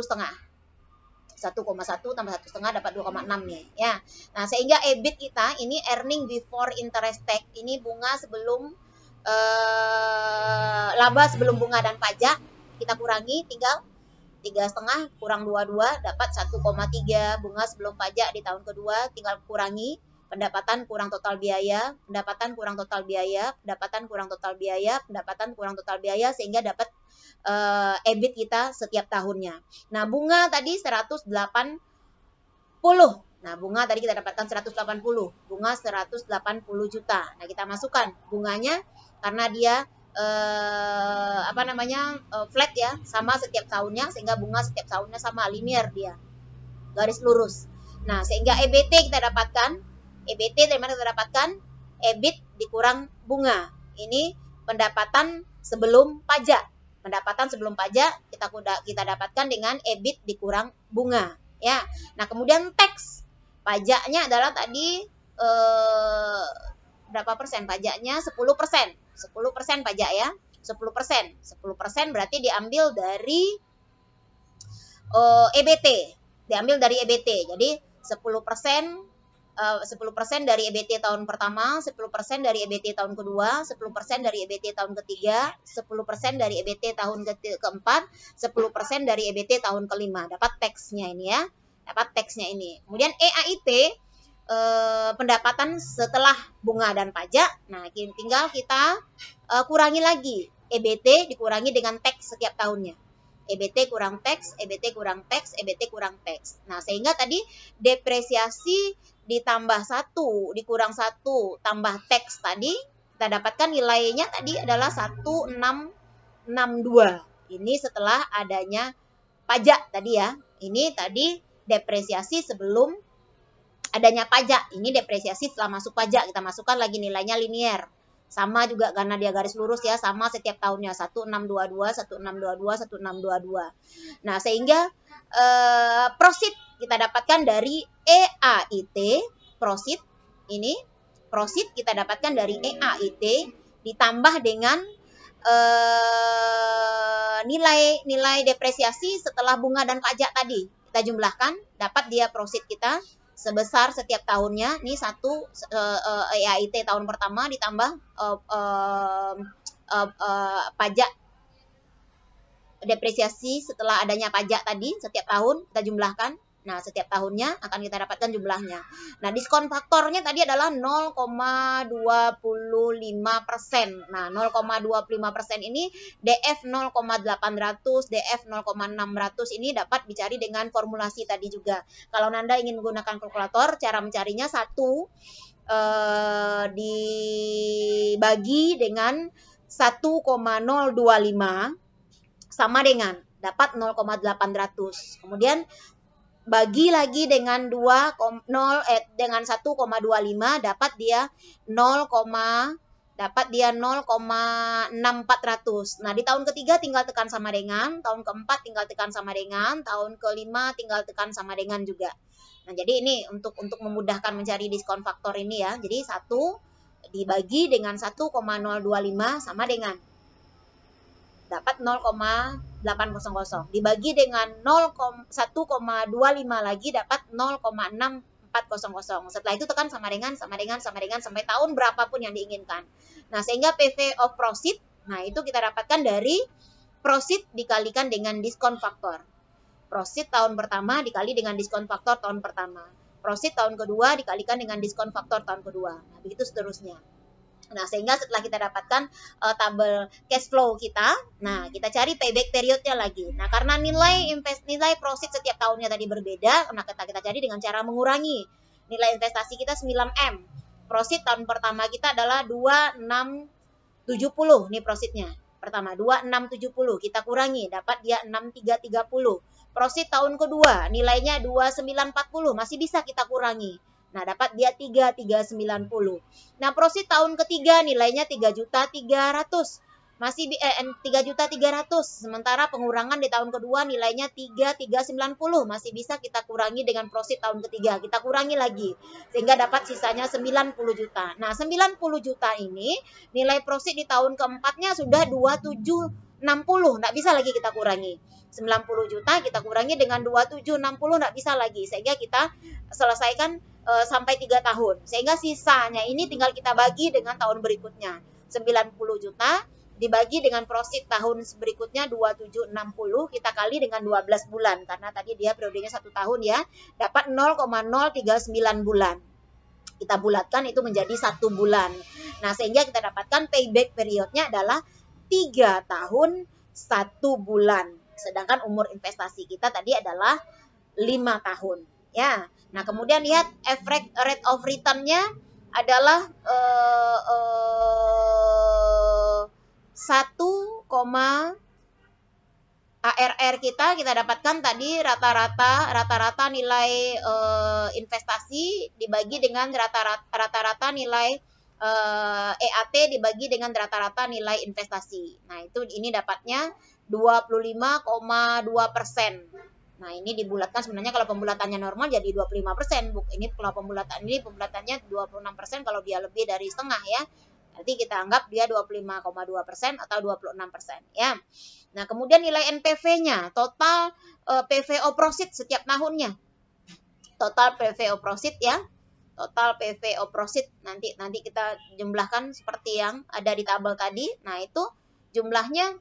1,1 tambah 1,5 dapat 2,6 nih ya. Nah, sehingga EBIT kita ini earning before interest tax, ini bunga sebelum laba sebelum bunga dan pajak kita kurangi, tinggal 3,5 kurang 22 dapat 1,3. Bunga sebelum pajak di tahun kedua tinggal kurangi, pendapatan kurang total biaya, pendapatan kurang total biaya, pendapatan kurang total biaya, pendapatan kurang total biaya, sehingga dapat EBIT kita setiap tahunnya. Nah, bunga tadi 180. Nah, bunga tadi kita dapatkan 180. Bunga 180 juta. Nah, kita masukkan bunganya karena dia flat ya, sama setiap tahunnya, sehingga bunga setiap tahunnya sama, linear dia, garis lurus. Nah, sehingga EBT kita dapatkan, EBT dari mana kita dapatkan? EBIT dikurang bunga. Ini pendapatan sebelum pajak. Pendapatan sebelum pajak kita dapatkan dengan EBIT dikurang bunga, ya. Nah, kemudian tax. Pajaknya adalah tadi berapa persen pajaknya? 10%. 10% pajak ya. 10%. 10% berarti diambil dari EBT. Diambil dari EBT. Jadi 10% 10% dari EBT tahun pertama, 10% dari EBT tahun kedua, 10% dari EBT tahun ketiga, 10% dari EBT tahun keempat, 10% dari EBT tahun kelima. Dapat teksnya ini ya. Dapat teksnya ini. Kemudian EAIT, pendapatan setelah bunga dan pajak. Nah, tinggal kita kurangi lagi. EBT dikurangi dengan teks setiap tahunnya. EBT kurang teks, EBT kurang teks, EBT kurang teks. Nah, sehingga tadi depresiasi ditambah 1, dikurang 1, tambah teks tadi, kita dapatkan nilainya tadi adalah 1662. Ini setelah adanya pajak tadi ya. Ini tadi depresiasi sebelum adanya pajak. Ini depresiasi setelah masuk pajak. Kita masukkan lagi nilainya linier. Sama juga karena dia garis lurus ya, sama setiap tahunnya 1622, 1622, 1622. Nah, sehingga prosit kita dapatkan dari EAIT, prosit ini prosit kita dapatkan dari EAIT ditambah dengan nilai depresiasi setelah bunga dan pajak tadi. Kita jumlahkan, dapat dia prosit kita sebesar setiap tahunnya, ini satu EAIT tahun pertama ditambah pajak depresiasi setelah adanya pajak tadi setiap tahun kita jumlahkan. Nah, setiap tahunnya akan kita dapatkan jumlahnya. Nah, diskon faktornya tadi adalah 0,25%. Nah, 0,25% ini DF 0,800, DF 0,600 ini dapat dicari dengan formulasi tadi juga. Kalau Nanda ingin menggunakan kalkulator, cara mencarinya 1 dibagi dengan 1,025 sama dengan dapat 0,800. Kemudian bagi lagi dengan 1,25 dapat dia 0,6400. Nah, di tahun ketiga tinggal tekan sama dengan, tahun keempat tinggal tekan sama dengan, tahun kelima tinggal tekan sama dengan juga. Nah, jadi ini untuk memudahkan mencari diskon faktor ini ya. Jadi 1 dibagi dengan 1,025 sama dengan dapat 0,800. Dibagi dengan 1,25 lagi dapat 0,6400. Setelah itu tekan sama dengan sampai tahun berapapun yang diinginkan. Nah, sehingga PV of prosit, nah itu kita dapatkan dari prosit dikalikan dengan diskon faktor. Prosit tahun pertama dikali dengan diskon faktor tahun pertama. Prosit tahun kedua dikalikan dengan diskon faktor tahun kedua. Nah, begitu seterusnya. Nah, sehingga setelah kita dapatkan tabel cash flow kita, nah kita cari payback periodnya lagi. Nah, karena nilai prosit setiap tahunnya tadi berbeda, nah kita cari dengan cara mengurangi. Nilai investasi kita 9M. Prosit tahun pertama kita adalah 2670 nih prositnya. Pertama 2670 kita kurangi, dapat dia 6330. Prosit tahun kedua nilainya 2940, masih bisa kita kurangi. Nah, dapat dia 3390. Nah, prosit tahun ketiga nilainya 3.300. Masih 3.300. Sementara pengurangan di tahun kedua nilainya 3.390. Masih bisa kita kurangi dengan prosit tahun ketiga. Kita kurangi lagi sehingga dapat sisanya 90 juta. Nah, 90 juta ini nilai prosit di tahun keempatnya sudah 2760. Nggak bisa lagi kita kurangi. 90 juta kita kurangi dengan 2760 nggak bisa lagi. Sehingga kita selesaikan sampai 3 tahun. Sehingga sisanya ini tinggal kita bagi dengan tahun berikutnya. 90 juta dibagi dengan prosit tahun berikutnya 2760, kita kali dengan 12 bulan. Karena tadi dia periodenya 1 tahun ya. Dapat 0,039 bulan. Kita bulatkan itu menjadi 1 bulan. Nah, sehingga kita dapatkan payback periodnya adalah 3 tahun 1 bulan. Sedangkan umur investasi kita tadi adalah 5 tahun. Ya, nah kemudian lihat average rate of return-nya adalah 1, ARR kita dapatkan tadi rata-rata nilai investasi dibagi dengan rata-rata nilai EAT dibagi dengan rata-rata nilai investasi. Nah, ini dapatnya 25,2%. Nah, ini dibulatkan, sebenarnya kalau pembulatannya normal jadi 25%. Ini kalau pembulatannya 26%, kalau dia lebih dari setengah ya. Berarti kita anggap dia 25,2% atau 26% ya. Nah, kemudian nilai NPV-nya, total PVO proceed setiap tahunnya. Total PVO proceed ya. Total PVO proceed nanti kita jumlahkan seperti yang ada di tabel tadi. Nah, itu jumlahnya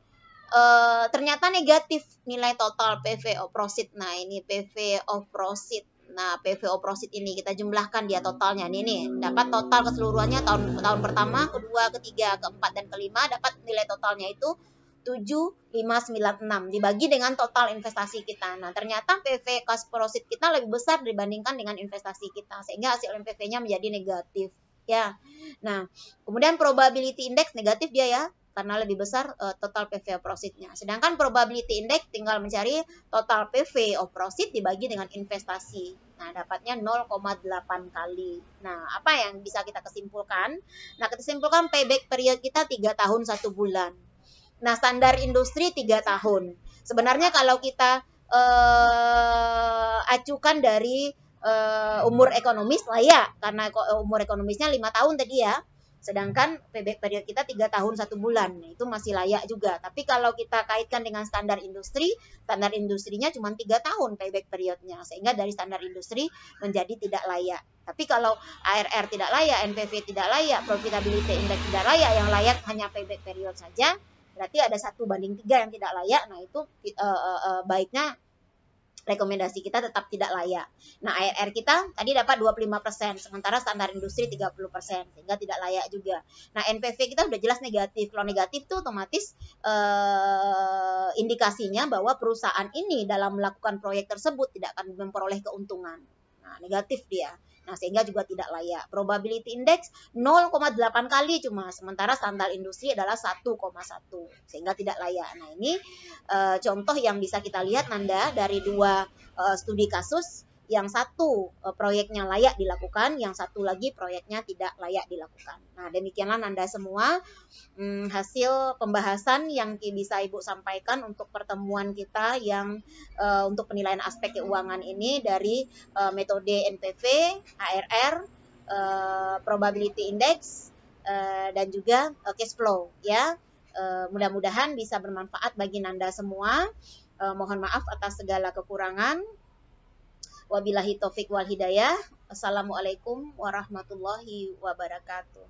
ternyata negatif nilai total PVO proceed. Nah, ini PVO proceed. Nah, PVO proceed ini kita jumlahkan dia totalnya. Ini dapat total keseluruhannya tahun pertama, kedua, ketiga, keempat, dan kelima, dapat nilai totalnya itu 7.596 dibagi dengan total investasi kita. Nah, ternyata PV cash proceed kita lebih besar dibandingkan dengan investasi kita, sehingga hasil NPV-nya menjadi negatif ya. Nah, kemudian probability index negatif dia ya, karena lebih besar total PV proceed-nya. Sedangkan probability index tinggal mencari total PV proceed dibagi dengan investasi. Nah, dapatnya 0,8 kali. Nah, apa yang bisa kita kesimpulkan? Nah, kita simpulkan payback period kita 3 tahun 1 bulan. Nah, standar industri 3 tahun. Sebenarnya kalau kita acukan dari umur ekonomis layak, karena umur ekonomisnya 5 tahun tadi ya. Sedangkan payback period kita 3 tahun 1 bulan. Nah, itu masih layak juga. Tapi kalau kita kaitkan dengan standar industrinya cuma 3 tahun payback periodnya. Sehingga dari standar industri menjadi tidak layak. Tapi kalau ARR tidak layak, NPV tidak layak, profitability index tidak layak, yang layak hanya payback period saja, berarti ada 1:3 yang tidak layak. Nah, itu baiknya rekomendasi kita tetap tidak layak. Nah, ARR kita tadi dapat 25%, sementara standar industri 30%, sehingga tidak layak juga. Nah, NPV kita udah jelas negatif. Kalau negatif itu otomatis indikasinya bahwa perusahaan ini dalam melakukan proyek tersebut tidak akan memperoleh keuntungan. Nah, negatif dia. Nah, sehingga juga tidak layak. Probability index 0,8 kali cuma, sementara standar industri adalah 1,1, sehingga tidak layak. Nah, ini contoh yang bisa kita lihat Nanda dari 2 studi kasus. Yang satu proyeknya layak dilakukan, yang satu lagi proyeknya tidak layak dilakukan. Nah, demikianlah Nanda semua hasil pembahasan yang bisa Ibu sampaikan untuk pertemuan kita yang untuk penilaian aspek keuangan ini dari metode NPV, ARR, probability index, dan juga cash flow ya. Mudah-mudahan bisa bermanfaat bagi Nanda semua. Mohon maaf atas segala kekurangan. Wabillahi taufik wal hidayah. Assalamualaikum warahmatullahi wabarakatuh.